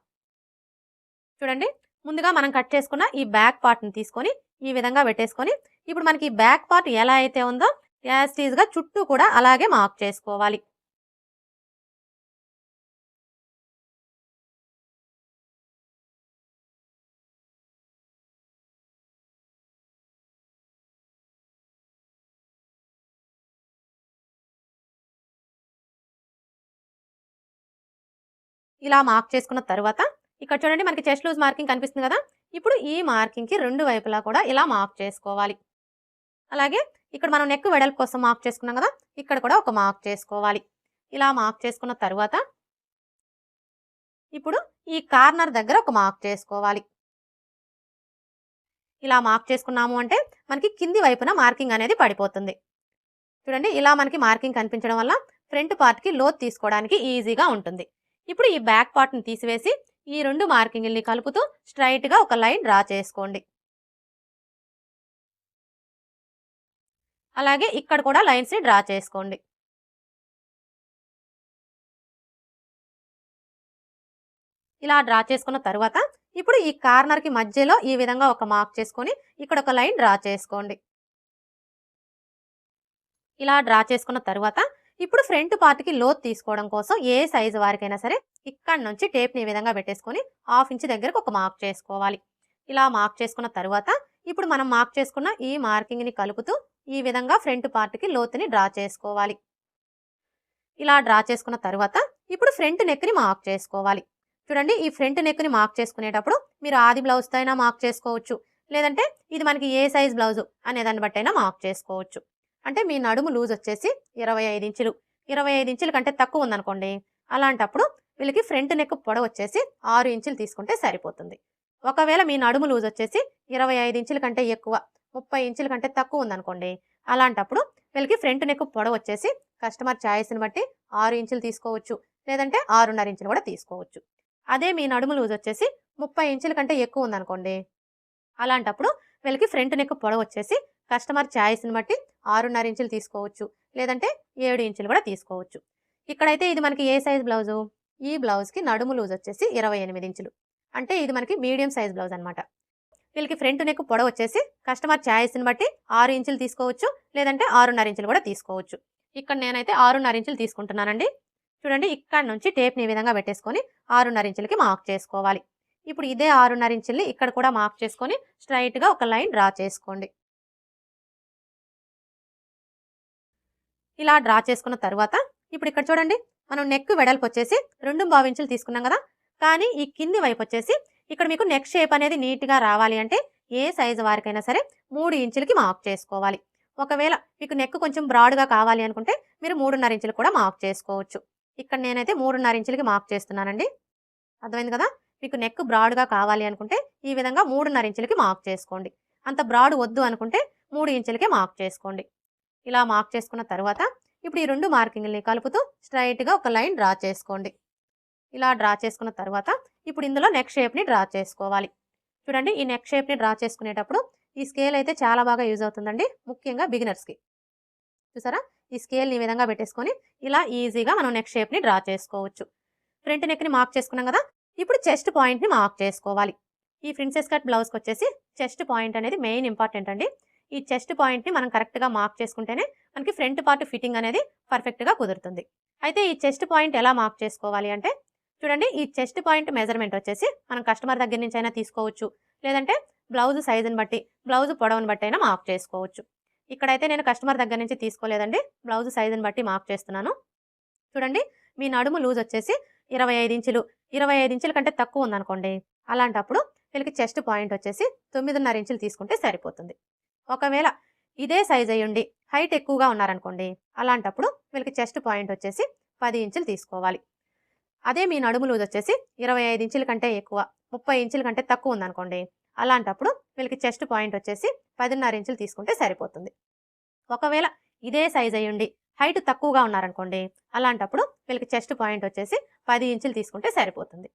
చూడండి ముందుగా మనం కట్ చేసుకున్న ఈ బ్యాక్ పార్ట్ని తీసుకొని ఈ విధంగా పెట్టేసుకొని ఇప్పుడు మనకి ఈ బ్యాక్ పార్ట్ ఎలా అయితే ఉందో యాజ్ టీజ్గా చుట్టూ కూడా అలాగే మార్క్ చేసుకోవాలి. ఇలా మార్క్ చేసుకున్న తర్వాత ఇక్కడ చూడండి మనకి చెస్ట్ లూజ్ మార్కింగ్ కనిపిస్తుంది కదా. ఇప్పుడు ఈ మార్కింగ్కి రెండు వైపులా కూడా ఇలా మార్క్ చేసుకోవాలి. అలాగే ఇక్కడ మనం నెక్ వెడల్పు కోసం మార్క్ చేసుకున్నాం కదా, ఇక్కడ కూడా ఒక మార్క్ చేసుకోవాలి. ఇలా మార్క్ చేసుకున్న తర్వాత ఇప్పుడు ఈ కార్నర్ దగ్గర ఒక మార్క్ చేసుకోవాలి. ఇలా మార్క్ చేసుకున్నాము అంటే మనకి కింది వైపున మార్కింగ్ అనేది పడిపోతుంది. చూడండి ఇలా మనకి మార్కింగ్ కనిపించడం వల్ల ఫ్రంట్ పార్ట్కి లోత్ తీసుకోవడానికి ఈజీగా ఉంటుంది. ఇప్పుడు ఈ బ్యాక్ పార్ట్ని తీసివేసి ఈ రెండు మార్కింగ్ని కలుపుతూ స్ట్రైట్గా ఒక లైన్ డ్రా చేసుకోండి. అలాగే ఇక్కడ కూడా లైన్స్ని డ్రా చేసుకోండి. ఇలా డ్రా చేసుకున్న తర్వాత ఇప్పుడు ఈ కార్నర్కి మధ్యలో ఈ విధంగా ఒక మార్క్ చేసుకొని ఇక్కడ ఒక లైన్ డ్రా చేసుకోండి. ఇలా డ్రా చేసుకున్న తర్వాత ఇప్పుడు ఫ్రంట్ పార్ట్కి లోత్ తీసుకోవడం కోసం ఏ సైజు వారికైనా సరే ఇక్కడ నుంచి టేప్ని ఈ విధంగా పెట్టేసుకొని 1/2 ఇంచ్ దగ్గరకు ఒక మార్క్ చేసుకోవాలి. ఇలా మార్క్ చేసుకున్న తర్వాత ఇప్పుడు మనం మార్క్ చేసుకున్న ఈ మార్కింగ్ని కలుపుతూ ఈ విధంగా ఫ్రంట్ పార్ట్కి లోతుని డ్రా చేసుకోవాలి. ఇలా డ్రా చేసుకున్న తర్వాత ఇప్పుడు ఫ్రంట్ నెక్ని మార్క్ చేసుకోవాలి. చూడండి ఈ ఫ్రంట్ నెక్ని మార్క్ చేసుకునేటప్పుడు మీరు ఆది బ్లౌజ్తో అయినా మార్క్ చేసుకోవచ్చు, లేదంటే ఇది మనకి ఏ సైజ్ బ్లౌజు అనే దాన్ని బట్టి అయినా మార్క్ చేసుకోవచ్చు. అంటే మీ నడుము లూజ్ వచ్చేసి 25 ఇంచులు, 25 ఇంచుల కంటే తక్కువ ఉందనుకోండి, అలాంటప్పుడు వీళ్ళకి ఫ్రంట్ నెక్ పొడవు వచ్చేసి 6 ఇంచులు తీసుకుంటే సరిపోతుంది. ఒకవేళ మీ నడుము లూజ్ వచ్చేసి 25 ఇంచుల కంటే ఎక్కువ, 30 ఇంచుల కంటే తక్కువ ఉందనుకోండి, అలాంటప్పుడు వీళ్ళకి ఫ్రంట్ నెక్ పొడవు వచ్చేసి కస్టమర్ ఛాయిస్ని బట్టి 6 ఇంచులు తీసుకోవచ్చు, లేదంటే 6.5 ఇంచులు కూడా తీసుకోవచ్చు. అదే మీ నడుము లూజ్ వచ్చేసి 30 ఇంచుల కంటే ఎక్కువ ఉందనుకోండి, అలాంటప్పుడు వీళ్ళకి ఫ్రంట్ నెక్ పొడవు వచ్చేసి కస్టమర్ ఛాయిస్ని బట్టి 6.5 ఇంచులు తీసుకోవచ్చు, లేదంటే 7 ఇంచులు కూడా తీసుకోవచ్చు. ఇక్కడైతే ఇది మనకి ఏ సైజ్ బ్లౌజు, ఈ బ్లౌజ్కి నడుము లూజ్ వచ్చేసి 28 ఇంచులు, అంటే ఇది మనకి మీడియం సైజ్ బ్లౌజ్ అనమాట. వీళ్ళకి ఫ్రంట్ నెక్ పొడవు వచ్చేసి కస్టమర్ ఛాయిస్ని బట్టి 6 ఇంచులు తీసుకోవచ్చు, లేదంటే 6.5 ఇంచులు కూడా తీసుకోవచ్చు. ఇక్కడ నేనైతే 6.5 ఇంచులు తీసుకుంటున్నానండి. చూడండి ఇక్కడ నుంచి టేప్ని ఈ విధంగా పెట్టేసుకొని 6.5 ఇంచులకి మార్క్ చేసుకోవాలి. ఇప్పుడు ఇదే 6.5 ఇంచుల్ని ఇక్కడ కూడా మార్క్ చేసుకొని స్ట్రైట్గా ఒక లైన్ డ్రా చేసుకోండి. ఇలా డ్రా చేసుకున్న తర్వాత ఇప్పుడు ఇక్కడ చూడండి మనం నెక్ వెడల్పు వచ్చేసి 2.5 ఇంచులు తీసుకున్నాం కదా, కానీ ఈ కింది వైపు వచ్చేసి ఇక్కడ మీకు నెక్ షేప్ అనేది నీట్గా రావాలి అంటే ఏ సైజు వారికైనా సరే 3 ఇంచులకి మార్క్ చేసుకోవాలి. ఒకవేళ మీకు నెక్ కొంచెం బ్రాడ్గా కావాలి అనుకుంటే మీరు 3.5 ఇంచులు కూడా మార్క్ చేసుకోవచ్చు. ఇక్కడ నేనైతే 3.5 ఇంచులకి మార్క్ చేస్తున్నానండి. అర్థమైంది కదా. మీకు నెక్ బ్రాడ్గా కావాలి అనుకుంటే ఈ విధంగా 3.5 ఇంచులకి మార్క్ చేసుకోండి. అంత బ్రాడ్ వద్దు అనుకుంటే 3 ఇంచులకే మార్క్ చేసుకోండి. ఇలా మార్క్ చేసుకున్న తర్వాత ఇప్పుడు ఈ రెండు మార్కింగ్ని కలుపుతూ స్ట్రైట్గా ఒక లైన్ డ్రా చేసుకోండి. ఇలా డ్రా చేసుకున్న తర్వాత ఇప్పుడు ఇందులో నెక్ షేప్ని డ్రా చేసుకోవాలి. చూడండి ఈ నెక్ షేప్ని డ్రా చేసుకునేటప్పుడు ఈ స్కేల్ అయితే చాలా బాగా యూజ్ అవుతుందండి, ముఖ్యంగా బిగినర్స్కి. చూసారా ఈ స్కేల్ని ఈ విధంగా పెట్టేసుకొని ఇలా ఈజీగా మనం నెక్ షేప్ని డ్రా చేసుకోవచ్చు. ఫ్రంట్ నెక్ని మార్క్ చేసుకున్నాం కదా, ఇప్పుడు చెస్ట్ పాయింట్ని మార్క్ చేసుకోవాలి. ఈ ప్రిన్సెస్ కట్ బ్లౌజ్కి వచ్చేసి చెస్ట్ పాయింట్ అనేది మెయిన్ ఇంపార్టెంట్ అండి. ఈ చెస్ట్ పాయింట్ని మనం కరెక్ట్గా మార్క్ చేసుకుంటేనే మనకి ఫ్రంట్ పార్ట్ ఫిట్టింగ్ అనేది పర్ఫెక్ట్గా కుదురుతుంది. అయితే ఈ చెస్ట్ పాయింట్ ఎలా మార్క్ చేసుకోవాలి అంటే చూడండి ఈ చెస్ట్ పాయింట్ మెజర్మెంట్ వచ్చేసి మనం కస్టమర్ దగ్గర నుంచి అయినా తీసుకోవచ్చు, లేదంటే బ్లౌజ్ సైజుని బట్టి బ్లౌజ్ పొడవుని బట్టి అయినా మార్క్ చేసుకోవచ్చు. ఇక్కడైతే నేను కస్టమర్ దగ్గర నుంచి తీసుకోలేదండి, బ్లౌజ్ సైజుని బట్టి మార్క్ చేస్తున్నాను. చూడండి మీ నడుము లూజ్ వచ్చేసి 25 ఇంచులు, 25 ఇంచుల కంటే తక్కువ ఉందనుకోండి, అలాంటప్పుడు వీళ్ళకి చెస్ట్ పాయింట్ వచ్చేసి 9.5 ఇంచులు తీసుకుంటే సరిపోతుంది. ఒకవేళ ఇదే సైజ్ అయ్యుండి హైట్ ఎక్కువగా ఉన్నారనుకోండి, అలాంటప్పుడు వీళ్ళకి చెస్ట్ పాయింట్ వచ్చేసి 10 ఇంచులు తీసుకోవాలి. అదే మీ నడుము లూజ్ వచ్చేసి 25 ఇంచుల కంటే ఎక్కువ, 30 ఇంచుల కంటే తక్కువ ఉందనుకోండి, అలాంటప్పుడు వీళ్ళకి చెస్ట్ పాయింట్ వచ్చేసి 10.5 ఇంచులు తీసుకుంటే సరిపోతుంది. ఒకవేళ ఇదే సైజ్ అయ్యుండి హైట్ తక్కువగా ఉన్నారనుకోండి, అలాంటప్పుడు వీళ్ళకి చెస్ట్ పాయింట్ వచ్చేసి 10 ఇంచులు తీసుకుంటే సరిపోతుంది.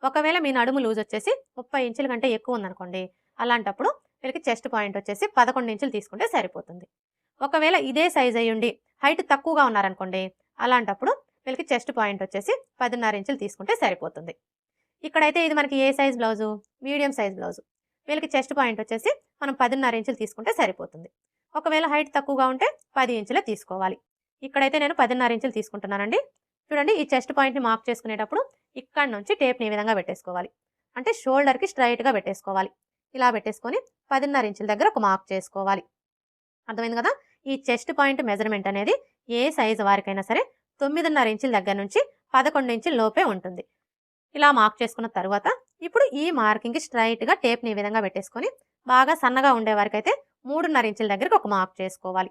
ఒకవేళ మీ నడుము లూజ్ వచ్చేసి 30 ఇంచుల కంటే ఎక్కువ ఉందనుకోండి, అలాంటప్పుడు వీళ్ళకి చెస్ట్ పాయింట్ వచ్చేసి 11 ఇంచులు తీసుకుంటే సరిపోతుంది. ఒకవేళ ఇదే సైజ్ అయ్యుండి హైట్ తక్కువగా ఉన్నారనుకోండి, అలాంటప్పుడు వీళ్ళకి చెస్ట్ పాయింట్ వచ్చేసి 10.5 ఇంచులు తీసుకుంటే సరిపోతుంది. ఇక్కడైతే ఇది మనకి ఏ size blouse? Medium size blouse. వీళ్ళకి చెస్ట్ పాయింట్ వచ్చేసి మనం 10.5 ఇంచులు తీసుకుంటే సరిపోతుంది. ఒకవేళ హైట్ తక్కువగా ఉంటే 10 ఇంచులే తీసుకోవాలి. ఇక్కడైతే నేను 10.5 ఇంచులు తీసుకుంటున్నానండి. చూడండి, ఈ చెస్ట్ పాయింట్ని మార్క్ చేసుకునేటప్పుడు ఇక్కడ నుంచి టేప్ని ఈ విధంగా పెట్టేసుకోవాలి. అంటే షోల్డర్కి స్ట్రైట్గా పెట్టేసుకోవాలి. ఇలా పెట్టేసుకొని 10.5 ఇంచుల దగ్గర ఒక మార్క్ చేసుకోవాలి. అర్థమైంది కదా? ఈ చెస్ట్ పాయింట్ మెజర్మెంట్ అనేది ఏ సైజు వారికైనా సరే 9.5 ఇంచుల దగ్గర నుంచి 11 ఇంచుల లోపే ఉంటుంది. ఇలా మార్క్ చేసుకున్న తర్వాత ఇప్పుడు ఈ మార్కింగ్కి స్ట్రైట్గా టేప్ని ఈ విధంగా పెట్టేసుకొని బాగా సన్నగా ఉండే వారికైతే 3.5 ఇంచుల దగ్గరకు ఒక మార్క్ చేసుకోవాలి.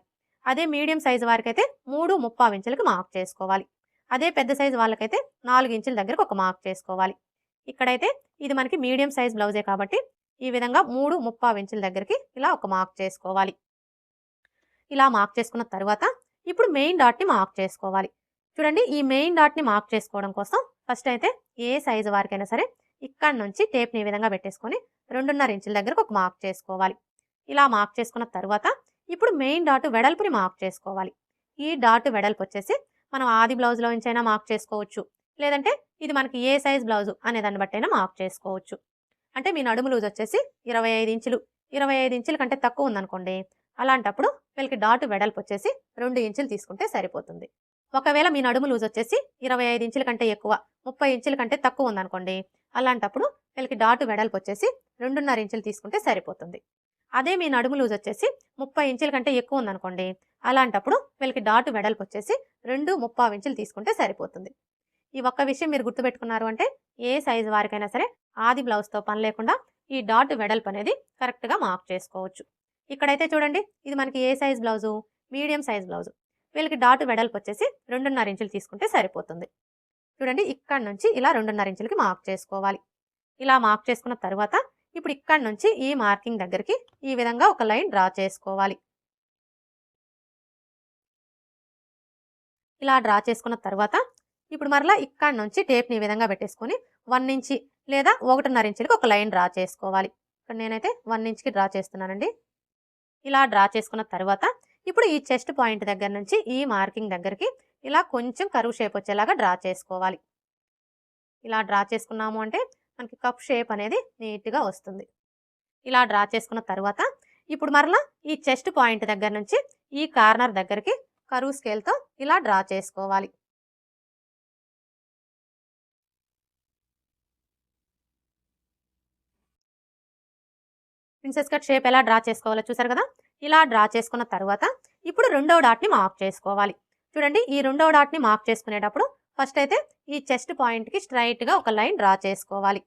అదే మీడియం సైజు వారికైతే 3.25 ఇంచులకి మార్క్ చేసుకోవాలి. అదే పెద్ద సైజు వాళ్ళకైతే 4 ఇంచుల దగ్గరకు ఒక మార్క్ చేసుకోవాలి. ఇక్కడైతే ఇది మనకి మీడియం సైజ్ బ్లౌజే కాబట్టి ఈ విధంగా 3.25 ఇంచుల దగ్గరికి ఇలా ఒక మార్క్ చేసుకోవాలి. ఇలా మార్క్ చేసుకున్న తర్వాత ఇప్పుడు మెయిన్ డాట్ని మార్క్ చేసుకోవాలి. చూడండి, ఈ మెయిన్ డాట్ని మార్క్ చేసుకోవడం కోసం ఫస్ట్ అయితే ఏ సైజు వారికైనా సరే ఇక్కడ నుంచి టేప్ని ఈ విధంగా పెట్టేసుకొని 2.5 ఇంచుల దగ్గరకు ఒక మార్క్ చేసుకోవాలి. ఇలా మార్క్ చేసుకున్న తర్వాత ఇప్పుడు మెయిన్ డాట్ వెడల్పుని మార్క్ చేసుకోవాలి. ఈ డాట్ వెడల్పు వచ్చేసి మనం ఆది బ్లౌజ్లో నుంచైనా మార్క్ చేసుకోవచ్చు, లేదంటే ఇది మనకి ఏ సైజ్ బ్లౌజు అనే దాన్ని బట్టైనా మార్క్ చేసుకోవచ్చు. అంటే మీ నడుము లూజ్ వచ్చేసి 25 ఇంచులు, 25 ఇంచుల కంటే తక్కువ ఉందనుకోండి, అలాంటప్పుడు వీళ్ళకి డాట్ వెడల్పు వచ్చేసి 2 ఇంచులు తీసుకుంటే సరిపోతుంది. ఒకవేళ మీ నడుము లూజ్ వచ్చేసి 25 ఇంచుల కంటే ఎక్కువ, 30 ఇంచుల కంటే తక్కువ ఉందనుకోండి, అలాంటప్పుడు వీళ్ళకి డాట్ వెడల్పు వచ్చేసి 2.5 ఇంచులు తీసుకుంటే సరిపోతుంది. అదే మీ నడుము లూజ్ వచ్చేసి 30 ఇంచుల కంటే ఎక్కువ ఉందనుకోండి, అలాంటప్పుడు వీళ్ళకి డాట్ వెడల్పు వచ్చేసి 2.25 ఇంచులు తీసుకుంటే సరిపోతుంది. ఈ ఒక్క విషయం మీరు గుర్తుపెట్టుకున్నారు అంటే ఏ సైజు వారికైనా సరే ఆది బ్లౌజ్తో పని లేకుండా ఈ డాట్ వెడల్పు అనేది కరెక్ట్గా మార్క్ చేసుకోవచ్చు. ఇక్కడైతే చూడండి, ఇది మనకి ఏ size blouse? Medium size blouse. వీళ్ళకి డాట్ వెడల్పు వచ్చేసి 2.5 ఇంచులు తీసుకుంటే సరిపోతుంది. చూడండి, ఇక్కడ నుంచి ఇలా 2.5 ఇంచులకి మార్క్ చేసుకోవాలి. ఇలా మార్క్ చేసుకున్న తర్వాత ఇప్పుడు ఇక్కడ నుంచి ఈ మార్కింగ్ దగ్గరికి ఈ విధంగా ఒక లైన్ డ్రా చేసుకోవాలి. ఇలా డ్రా చేసుకున్న తర్వాత ఇప్పుడు మరలా ఇక్కడ నుంచి టేప్ని ఈ విధంగా పెట్టేసుకొని 1 ఇంచి లేదా 1.5 ఇంచులకి ఒక లైన్ డ్రా చేసుకోవాలి. ఇక్కడ నేనైతే 1 ఇంచ్కి డ్రా చేస్తున్నానండి. ఇలా డ్రా చేసుకున్న తర్వాత ఇప్పుడు ఈ చెస్ట్ పాయింట్ దగ్గర నుంచి ఈ మార్కింగ్ దగ్గరికి ఇలా కొంచెం కర్వ్ షేప్ వచ్చేలాగా డ్రా చేసుకోవాలి. ఇలా డ్రా చేసుకున్నాము అంటే మనకి కప్ షేప్ అనేది నీట్గా వస్తుంది. ఇలా డ్రా చేసుకున్న తర్వాత ఇప్పుడు మరలా ఈ చెస్ట్ పాయింట్ దగ్గర నుంచి ఈ కార్నర్ దగ్గరికి కర్వ్ స్కేల్తో ఇలా డ్రా చేసుకోవాలి. ప్రిన్సెస్ కట్ షేప్ ఎలా డ్రా చేసుకోవాలో చూసారు కదా? ఇలా డ్రా చేసుకున్న తర్వాత ఇప్పుడు రెండవ డాట్ని మార్క్ చేసుకోవాలి. చూడండి, ఈ రెండవ డాట్ని మార్క్ చేసుకునేటప్పుడు ఫస్ట్ అయితే ఈ చెస్ట్ పాయింట్కి స్ట్రైట్గా ఒక లైన్ డ్రా చేసుకోవాలి.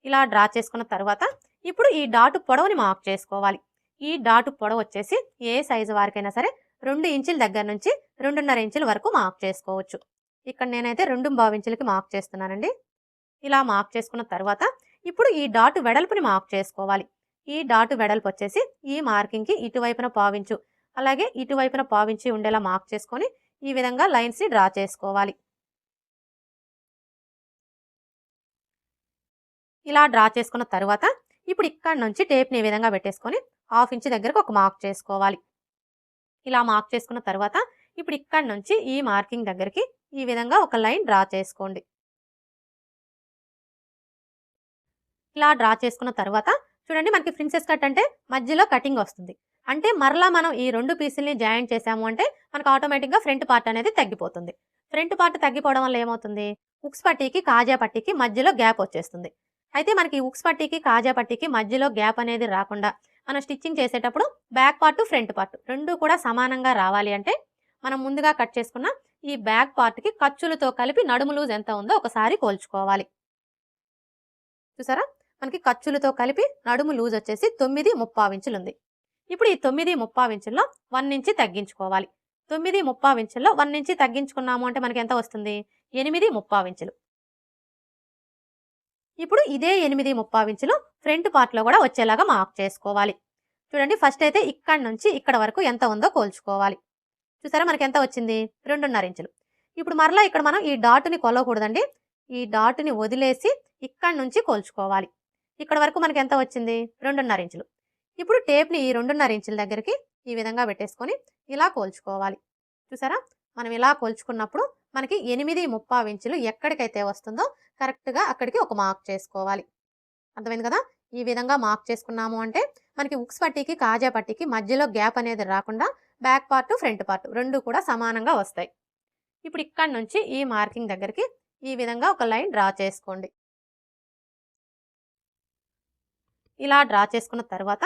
ఇలా డ్రా చేసుకున్న తర్వాత ఇప్పుడు ఈ డాటు పొడవుని మార్క్ చేసుకోవాలి. ఈ డాటు పొడవు వచ్చేసి ఏ సైజు వారికైనా సరే 2 ఇంచుల దగ్గర నుంచి 2.5 ఇంచుల వరకు మార్క్ చేసుకోవచ్చు. ఇక్కడ నేనైతే 2.25 ఇంచులకి మార్క్ చేస్తున్నానండి. ఇలా మార్క్ చేసుకున్న తర్వాత ఇప్పుడు ఈ డాటు వెడల్పుని మార్క్ చేసుకోవాలి. ఈ డాటు వెడల్పు వచ్చేసి ఈ మార్కింగ్కి ఇటువైపున పావించు, అలాగే ఇటువైపున పావించి ఉండేలా మార్క్ చేసుకొని ఈ విధంగా లైన్స్ని డ్రా చేసుకోవాలి. ఇలా డ్రా చేసుకున్న తర్వాత ఇప్పుడు ఇక్కడ నుంచి టేప్ని ఈ విధంగా పెట్టేసుకొని 1/2 ఇంచు దగ్గరకు ఒక మార్క్ చేసుకోవాలి. ఇలా మార్క్ చేసుకున్న తర్వాత ఇప్పుడు ఇక్కడ నుంచి ఈ మార్కింగ్ దగ్గరికి ఈ విధంగా ఒక లైన్ డ్రా చేసుకోండి. ఇలా డ్రా చేసుకున్న తర్వాత చూడండి, మనకి ప్రిన్సెస్ కట్ అంటే మధ్యలో కటింగ్ వస్తుంది. అంటే మరలా మనం ఈ 2 పీసుల్ని జాయింట్ చేసాము అంటే మనకు ఆటోమేటిక్గా ఫ్రంట్ పార్ట్ అనేది తగ్గిపోతుంది. ఫ్రంట్ పార్ట్ తగ్గిపోవడం వల్ల ఏమవుతుంది? ఉక్స్ పట్టీకి కాజా పట్టీకి మధ్యలో గ్యాప్ వచ్చేస్తుంది. అయితే మనకి ఉక్స్ పట్టీకి కాజా పట్టీకి మధ్యలో గ్యాప్ అనేది రాకుండా మనం స్టిచ్చింగ్ చేసేటప్పుడు బ్యాక్ పార్ట్ ఫ్రంట్ పార్ట్ రెండు కూడా సమానంగా రావాలి అంటే మనం ముందుగా కట్ చేసుకున్న ఈ బ్యాక్ పార్ట్కి ఖర్చులతో కలిపి నడుము లూజ్ ఎంత ఉందో ఒకసారి కోల్చుకోవాలి. చూసారా, మనకి ఖర్చులతో కలిపి నడుము లూజ్ వచ్చేసి 9.25 ఇంచులు ఉంది. ఇప్పుడు ఈ 9.25 ఇంచుల్లో 1 ఇంచి తగ్గించుకోవాలి. 9.25 ఇంచుల్లో 1 ఇంచి తగ్గించుకున్నాము అంటే మనకి ఎంత వస్తుంది? 8.25 ఇంచులు. ఇప్పుడు ఇదే 8.75 ఇంచులు ఫ్రంట్ పార్ట్‌లో కూడా వచ్చేలాగా మార్క్ చేసుకోవాలి. చూడండి ఫస్ట్ అయితే ఇక్కడి నుంచి ఇక్కడ వరకు ఎంత ఉందో కోల్చుకోవాలి. చూసారా మనకి ఎంత వచ్చింది? 2.5 ఇంచులు. ఇప్పుడు మరలా ఇక్కడ మనం ఈ డాట్‌ని కొలవకూడదండి. ఈ డాట్‌ని వదిలేసి ఇక్కడి నుంచి కోల్చుకోవాలి. ఇక్కడ వరకు మనకి ఎంత వచ్చింది? 2.5 ఇంచులు. ఇప్పుడు టేప్‌ని ఈ 2.5 ఇంచుల దగ్గరికి ఈ విధంగా పెట్టేసుకొని ఇలా కోల్చుకోవాలి. చూసారా? మనం ఇలా కొలుచుకున్నప్పుడు మనకి 8.75 ఇంచులు ఎక్కడికైతే వస్తుందో కరెక్ట్‌గా అక్కడికి ఒక మార్క్ చేసుకోవాలి. అర్థమైంది కదా? ఈ విధంగా మార్క్ చేసుకున్నాము అంటే మనకి ఉక్స్ పట్టీకి, కాజా పట్టీకి మధ్యలో గ్యాప్ అనేది రాకుండా బ్యాక్ పార్ట్, ఫ్రంట్ పార్ట్ 2 కూడా సమానంగా వస్తాయి. ఇప్పుడు ఇక్కడి నుంచి ఈ మార్కింగ్ దగ్గరికి ఈ విధంగా ఒక లైన్ డ్రా చేసుకోండి. ఇలా డ్రా చేసుకున్న తర్వాత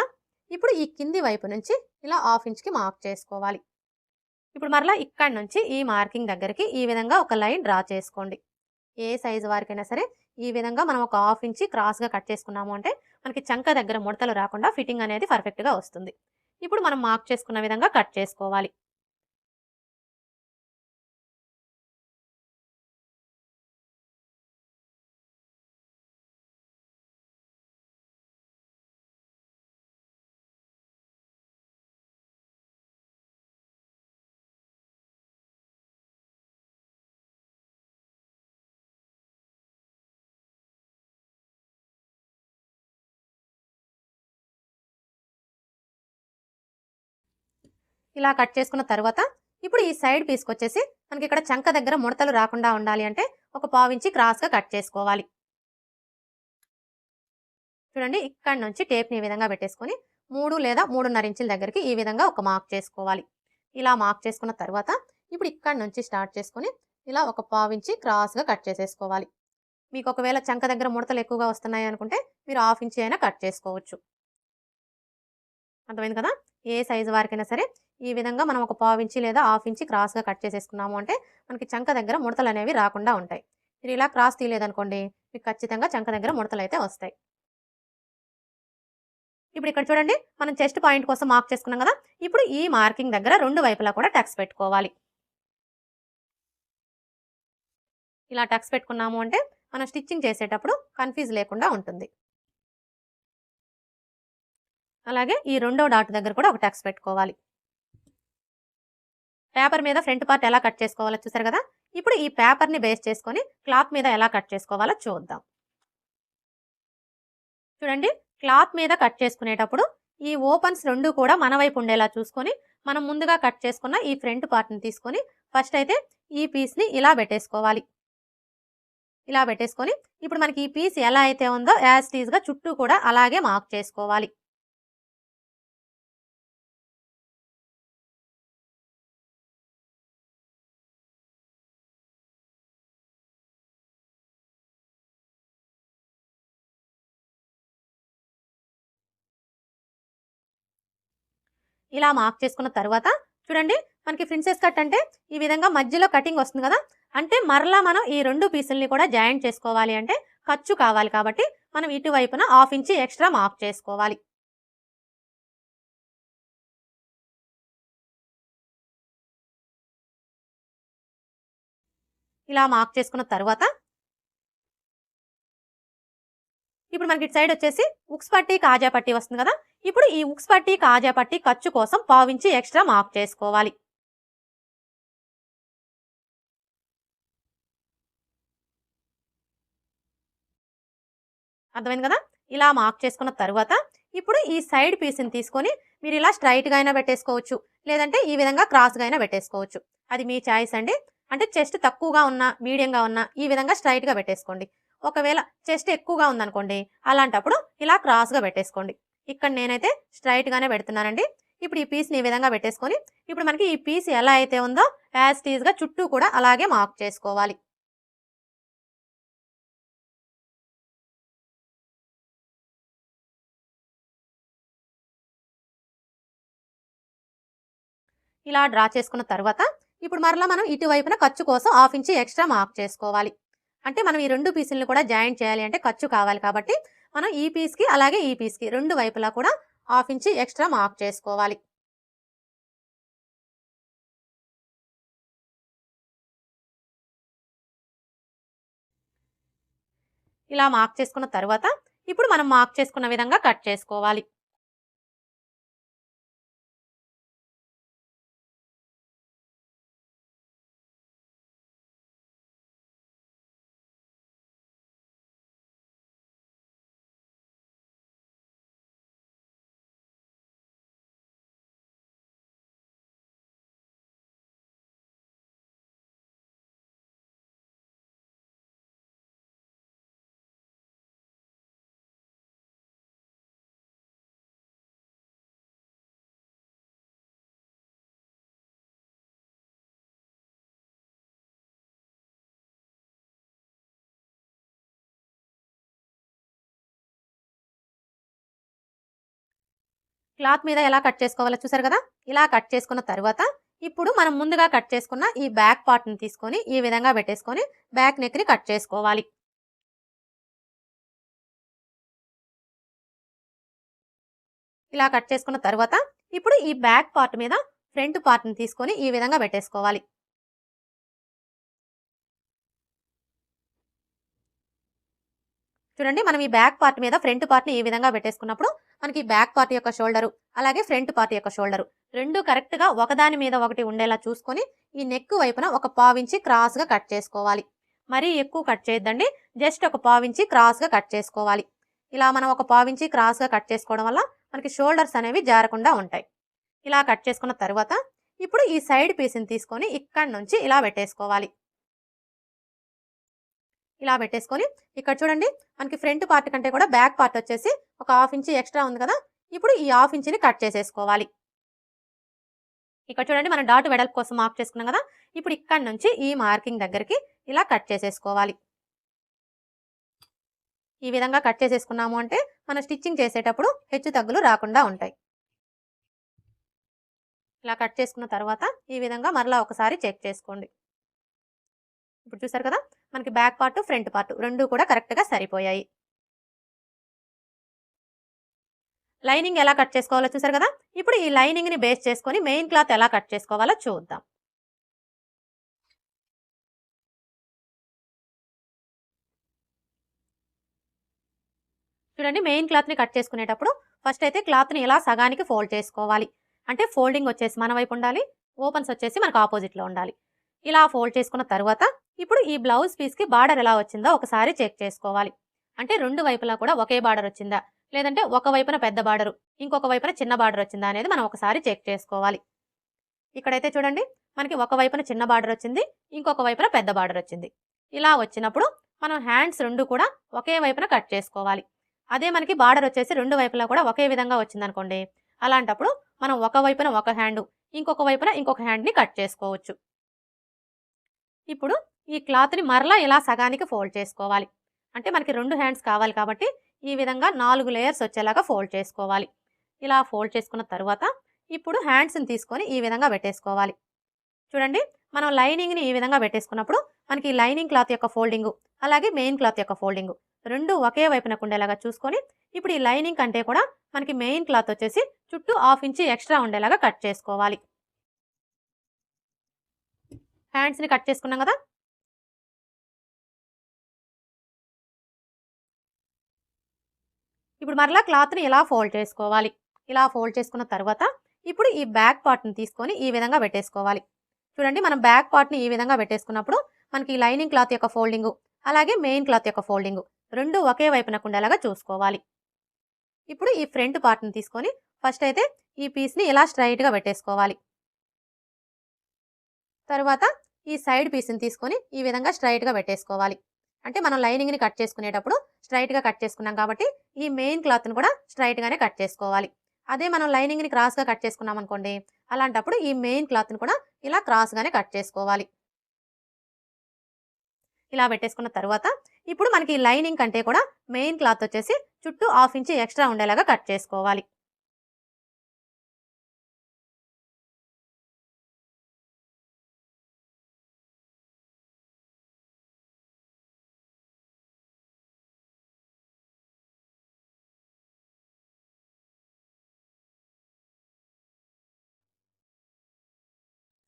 ఇప్పుడు ఈ కింది వైపు నుంచి ఇలా 1/2 ఇంచ్‌కి మార్క్ చేసుకోవాలి. ఇప్పుడు మరలా ఇక్కడి నుంచి ఈ మార్కింగ్ దగ్గరికి ఈ విధంగా ఒక లైన్ డ్రా చేసుకోండి. ఏ సైజు వారికైనా సరే ఈ విధంగా మనం ఒక 1/2 ఇంచి క్రాస్‌గా కట్ చేసుకున్నాము అంటే మనకి చంక దగ్గర ముడతలు రాకుండా ఫిట్టింగ్ అనేది పర్ఫెక్ట్‌గా వస్తుంది. ఇప్పుడు మనం మార్క్ చేసుకున్న విధంగా కట్ చేసుకోవాలి. ఇలా కట్ చేసుకున్న తర్వాత ఇప్పుడు ఈ సైడ్ పీస్‌కొచ్చేసి మనకి ఇక్కడ చంక దగ్గర ముడతలు రాకుండా ఉండాలి అంటే ఒక 1/2 ఇంచి క్రాస్‌గా కట్ చేసుకోవాలి. చూడండి ఇక్కడి నుంచి టేప్‌ని ఈ విధంగా పెట్టేసుకొని 3 లేదా 3.5 ఇంచుల దగ్గరికి ఈ విధంగా ఒక మార్క్ చేసుకోవాలి. ఇలా మార్క్ చేసుకున్న తర్వాత ఇప్పుడు ఇక్కడి నుంచి స్టార్ట్ చేసుకొని ఇలా ఒక 1/2 ఇంచి క్రాస్‌గా కట్ చేసేసుకోవాలి. మీకు ఒకవేళ చంక దగ్గర ముడతలు ఎక్కువగా వస్తున్నాయి అనుకుంటే మీరు 1/2 ఇంచి అయినా కట్ చేసుకోవచ్చు. అర్థమైంది కదా? ఏ సైజు వారికైనా సరే ఈ విధంగా మనం ఒక 1/2 ఇంచి లేదా 1/2 ఇంచి క్రాస్‌గా కట్ చేసేసుకున్నాము అంటే మనకి చంక దగ్గర ముడతలనేవి రాకుండా ఉంటాయి. మీరు ఇలా క్రాస్ తీయలేదనుకోండి మీకు ఖచ్చితంగా చంక దగ్గర ముడతలైతే వస్తాయి. ఇప్పుడు ఇక్కడ చూడండి మనం చెస్ట్ పాయింట్ కోసం మార్క్ చేసుకున్నాం కదా! ఇప్పుడు ఈ మార్కింగ్ దగ్గర 2 వైపులా కూడా టక్స్ పెట్టుకోవాలి. ఇలా టక్స్ పెట్టుకున్నాము అంటే మనం స్టిచ్చింగ్ చేసేటప్పుడు కన్‌ఫ్యూజ్ లేకుండా ఉంటుంది. అలాగే ఈ రెండో డాట్ దగ్గర కూడా ఒక టక్స్ పెట్టుకోవాలి. పేపర్ మీద ఫ్రంట్ పార్ట్ ఎలా కట్ చేసుకోవాలో చూసారు కదా! ఇప్పుడు ఈ పేపర్‌ని బేస్ చేసుకొని క్లాత్ మీద ఎలా కట్ చేసుకోవాలో చూద్దాం. చూడండి క్లాత్ మీద కట్ చేసుకునేటప్పుడు ఈ ఓపెన్స్ 2 కూడా మన వైపు ఉండేలా చూసుకొని మనం ముందుగా కట్ చేసుకున్న ఈ ఫ్రంట్ పార్ట్‌ని తీసుకొని ఫస్ట్ అయితే ఈ పీస్‌ని ఇలా పెట్టేసుకోవాలి. ఇలా పెట్టేసుకొని ఇప్పుడు మనకి ఈ పీస్ ఎలా అయితే ఉందో యాజ్ ఇట్ ఈస్‌గా చుట్టూ కూడా అలాగే మార్క్ చేసుకోవాలి. ఇలా మార్క్ చేసుకున్న తర్వాత చూడండి మనకి ప్రిన్సెస్ కట్ అంటే ఈ విధంగా మధ్యలో కటింగ్ వస్తుంది కదా! అంటే మరలా మనం ఈ 2 పీసుల్ని కూడా జాయింట్ చేసుకోవాలి అంటే ఖర్చు కావాలి కాబట్టి మనం ఇటువైపున 1/2 ఇంచి ఎక్స్‌ట్రా మార్క్ చేసుకోవాలి. ఇలా మార్క్ చేసుకున్న తర్వాత ఇప్పుడు మనకి ఇటు సైడ్ వచ్చేసి ఉక్స్ పట్టీ, కాజా పట్టీ వస్తుంది కదా! ఇప్పుడు ఈ ఉక్స్ పట్టీ, కాజా పట్టీ ఖర్చు కోసం 1/2 ఇంచి ఎక్స్‌ట్రా మార్క్ చేసుకోవాలి. అర్థమైంది కదా! ఇలా మార్క్ చేసుకున్న తరువాత ఇప్పుడు ఈ సైడ్ పీస్‌ని తీసుకొని మీరు ఇలా స్ట్రెయిట్‌గా అయినా పెట్టేసుకోవచ్చు. లేదంటే ఈ విధంగా క్రాస్‌గా అయినా పెట్టేసుకోవచ్చు. అది మీ చాయిస్ అండి. అంటే చెస్ట్ తక్కువగా ఉన్నా, మీడియంగా ఉన్నా ఈ విధంగా స్ట్రెయిట్‌గా పెట్టేసుకోండి. ఒకవేళ చెస్ట్ ఎక్కువగా ఉందనుకోండి అలాంటప్పుడు ఇలా క్రాస్‌గా పెట్టేసుకోండి. ఇక్కడ నేనైతే స్ట్రెయిట్‌గానే పెడుతున్నానండి. ఇప్పుడు ఈ పీస్‌ని ఈ విధంగా పెట్టేసుకొని ఇప్పుడు మనకి ఈ పీస్ ఎలా అయితే ఉందో యాజ్ ఇట్ ఈస్‌గా చుట్టూ కూడా అలాగే మార్క్ చేసుకోవాలి. ఇలా డ్రా చేసుకున్న తర్వాత ఇప్పుడు మరలా మనం ఇటువైపున ఖర్చు కోసం 1/2 ఇంచి ఎక్స్ట్రా మార్క్ చేసుకోవాలి. అంటే మనం ఈ 2 పీసుల్ని కూడా జాయింట్ చేయాలి అంటే ఖర్చు కావాలి కాబట్టి మనం ఈ పీస్‌కి అలాగే ఈ పీస్‌కి 2 వైపులా కూడా 1/2 ఇంచి ఎక్స్ట్రా మార్క్ చేసుకోవాలి. ఇలా మార్క్ చేసుకున్న తర్వాత ఇప్పుడు మనం మార్క్ చేసుకున్న విధంగా కట్ చేసుకోవాలి. క్లాత్ మీద ఎలా కట్ చేసుకోవాలో చూసారు కదా. ఇలా కట్ చేసుకున్న తర్వాత ఇప్పుడు మనం ముందుగా కట్ చేసుకున్న ఈ బ్యాక్ పార్ట్ని తీసుకొని ఈ విధంగా పెట్టేసుకొని బ్యాక్ నెక్ని కట్ చేసుకోవాలి. ఇలా కట్ చేసుకున్న తర్వాత ఇప్పుడు ఈ బ్యాక్ పార్ట్ మీద ఫ్రంట్ పార్ట్ని తీసుకొని ఈ విధంగా పెట్టేసుకోవాలి. చూడండి, మనం ఈ బ్యాక్ పార్ట్ మీద ఫ్రంట్ పార్ట్ని ఈ విధంగా పెట్టేసుకున్నప్పుడు మనకి బ్యాక్ పార్ట్ యొక్క షోల్డరు అలాగే ఫ్రంట్ పార్ట్ యొక్క షోల్డరు రెండు కరెక్ట్గా ఒకదాని మీద ఒకటి ఉండేలా చూసుకొని ఈ నెక్ వైపున ఒక పావించి క్రాస్గా కట్ చేసుకోవాలి. మరీ ఎక్కువ కట్ చేయొద్దండి, జస్ట్ ఒక పావించి క్రాస్గా కట్ చేసుకోవాలి. ఇలా మనం ఒక పావించి క్రాస్గా కట్ చేసుకోవడం వల్ల మనకి షోల్డర్స్ అనేవి జారకుండా ఉంటాయి. ఇలా కట్ చేసుకున్న తర్వాత ఇప్పుడు ఈ సైడ్ పీస్ని తీసుకొని ఇక్కడి నుంచి ఇలా పెట్టేసుకోవాలి. ఇలా పెట్టేసుకొని ఇక్కడ చూడండి, మనకి ఫ్రంట్ పార్ట్ కంటే కూడా బ్యాక్ పార్ట్ వచ్చేసి ఒక 1/2 ఇంచ్ ఎక్స్ట్రా ఉంది కదా. ఇప్పుడు ఈ 1/2 ఇంచ్ని కట్ చేసేసుకోవాలి. ఇక్కడ చూడండి, మనం డాట్ వెడల్పు కోసం మార్క్ చేసుకున్నాం కదా. ఇప్పుడు ఇక్కడ నుంచి ఈ మార్కింగ్ దగ్గరికి ఇలా కట్ చేసేసుకోవాలి. ఈ విధంగా కట్ చేసేసుకున్నాము అంటే మనం స్టిచ్చింగ్ చేసేటప్పుడు హెచ్చు తగ్గులు రాకుండా ఉంటాయి. ఇలా కట్ చేసుకున్న తర్వాత ఈ విధంగా మరలా ఒకసారి చెక్ చేసుకోండి. ఇప్పుడు చూసారు కదా, మనకి బ్యాక్ పార్ట్ ఫ్రంట్ పార్ట్ రెండు కూడా కరెక్ట్గా సరిపోయాయి. లైనింగ్ ఎలా కట్ చేసుకోవాలో చూసారు కదా. ఇప్పుడు ఈ లైనింగ్ని బేస్ చేసుకొని మెయిన్ క్లాత్ ఎలా కట్ చేసుకోవాలో చూద్దాం. చూడండి, మెయిన్ క్లాత్ని కట్ చేసుకునేటప్పుడు ఫస్ట్ అయితే క్లాత్ని ఇలా సగానికి ఫోల్డ్ చేసుకోవాలి. అంటే ఫోల్డింగ్ వచ్చేసి మన వైపు ఉండాలి, ఓపెన్స్ వచ్చేసి మనకు ఆపోజిట్లో ఉండాలి. ఇలా ఫోల్డ్ చేసుకున్న తర్వాత ఇప్పుడు ఈ బ్లౌజ్ పీస్కి బార్డర్ ఎలా వచ్చిందో ఒకసారి చెక్ చేసుకోవాలి. అంటే రెండు వైపులా కూడా ఒకే బార్డర్ వచ్చిందా, లేదంటే ఒక వైపున పెద్ద బార్డరు ఇంకొక వైపున చిన్న బార్డర్ వచ్చిందా అనేది మనం ఒకసారి చెక్ చేసుకోవాలి. ఇక్కడైతే చూడండి, మనకి ఒక వైపున చిన్న బార్డర్ వచ్చింది, ఇంకొక వైపున పెద్ద బార్డర్ వచ్చింది. ఇలా వచ్చినప్పుడు మనం హ్యాండ్స్ రెండు కూడా ఒకే వైపున కట్ చేసుకోవాలి. అదే మనకి బార్డర్ వచ్చేసి రెండు వైపులా కూడా ఒకే విధంగా వచ్చిందనుకోండి, అలాంటప్పుడు మనం ఒక వైపున ఒక హ్యాండ్ ఇంకొక వైపున ఇంకొక హ్యాండ్ని కట్ చేసుకోవచ్చు. ఇప్పుడు ఈ క్లాత్ని మరలా ఇలా సగానికి ఫోల్డ్ చేసుకోవాలి. అంటే మనకి రెండు హ్యాండ్స్ కావాలి కాబట్టి ఈ విధంగా 4 లేయర్స్ వచ్చేలాగా ఫోల్డ్ చేసుకోవాలి. ఇలా ఫోల్డ్ చేసుకున్న తర్వాత ఇప్పుడు హ్యాండ్స్ని తీసుకొని ఈ విధంగా పెట్టేసుకోవాలి. చూడండి, మనం లైనింగ్ని ఈ విధంగా పెట్టేసుకున్నప్పుడు మనకి లైనింగ్ క్లాత్ యొక్క ఫోల్డింగు అలాగే మెయిన్ క్లాత్ యొక్క ఫోల్డింగు రెండు ఒకే వైపునకు ఉండేలాగా చూసుకొని ఇప్పుడు ఈ లైనింగ్ కంటే కూడా మనకి మెయిన్ క్లాత్ వచ్చేసి చుట్టూ 1/2 ఇంచ్ ఎక్స్ట్రా ఉండేలాగా కట్ చేసుకోవాలి. హ్యాండ్స్ని కట్ చేసుకున్నాం కదా. ఇప్పుడు మరలా క్లాత్ని ఇలా ఫోల్డ్ చేసుకోవాలి. ఇలా ఫోల్డ్ చేసుకున్న తర్వాత ఇప్పుడు ఈ బ్యాక్ పార్ట్ని తీసుకొని ఈ విధంగా పెట్టేసుకోవాలి. చూడండి, మనం బ్యాక్ పార్ట్ని ఈ విధంగా పెట్టేసుకున్నప్పుడు మనకి లైనింగ్ క్లాత్ యొక్క ఫోల్డింగు అలాగే మెయిన్ క్లాత్ యొక్క ఫోల్డింగు రెండు ఒకే వైపునకు ఉండేలాగా చూసుకోవాలి. ఇప్పుడు ఈ ఫ్రంట్ పార్ట్ని తీసుకొని ఫస్ట్ అయితే ఈ పీస్ని ఇలా స్ట్రైట్గా పెట్టేసుకోవాలి. తర్వాత ఈ సైడ్ పీస్ని తీసుకొని ఈ విధంగా స్ట్రైట్గా పెట్టేసుకోవాలి. అంటే మనం లైనింగ్ని కట్ చేసుకునేటప్పుడు స్ట్రైట్గా కట్ చేసుకున్నాం కాబట్టి ఈ మెయిన్ క్లాత్ని కూడా స్ట్రైట్గానే కట్ చేసుకోవాలి. అదే మనం లైనింగ్ని క్రాస్గా కట్ చేసుకున్నాం అనుకోండి, అలాంటప్పుడు ఈ మెయిన్ క్లాత్ని కూడా ఇలా క్రాస్గానే కట్ చేసుకోవాలి. ఇలా పెట్టేసుకున్న తర్వాత ఇప్పుడు మనకి లైనింగ్ కంటే కూడా మెయిన్ క్లాత్ వచ్చేసి చుట్టూ 1/2 ఇంచ్ ఎక్స్ట్రా ఉండేలాగా కట్ చేసుకోవాలి.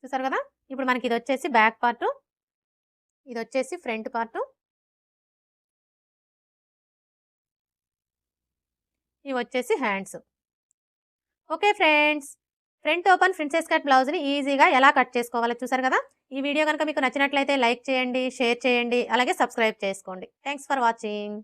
చూసారు కదా, ఇప్పుడు మనకి ఇది వచ్చేసి బ్యాక్ పార్ట్, ఇది వచ్చేసి ఫ్రంట్ పార్ట్, ఇవి వచ్చేసి hands. Okay friends, front open princess cut బ్లౌజ్ని ఈజీగా ఎలా కట్ చేసుకోవాలో చూసారు కదా. ఈ వీడియో కనుక మీకు నచ్చినట్లయితే లైక్ చేయండి, షేర్ చేయండి, అలాగే సబ్స్క్రైబ్ చేసుకోండి. Thanks for watching.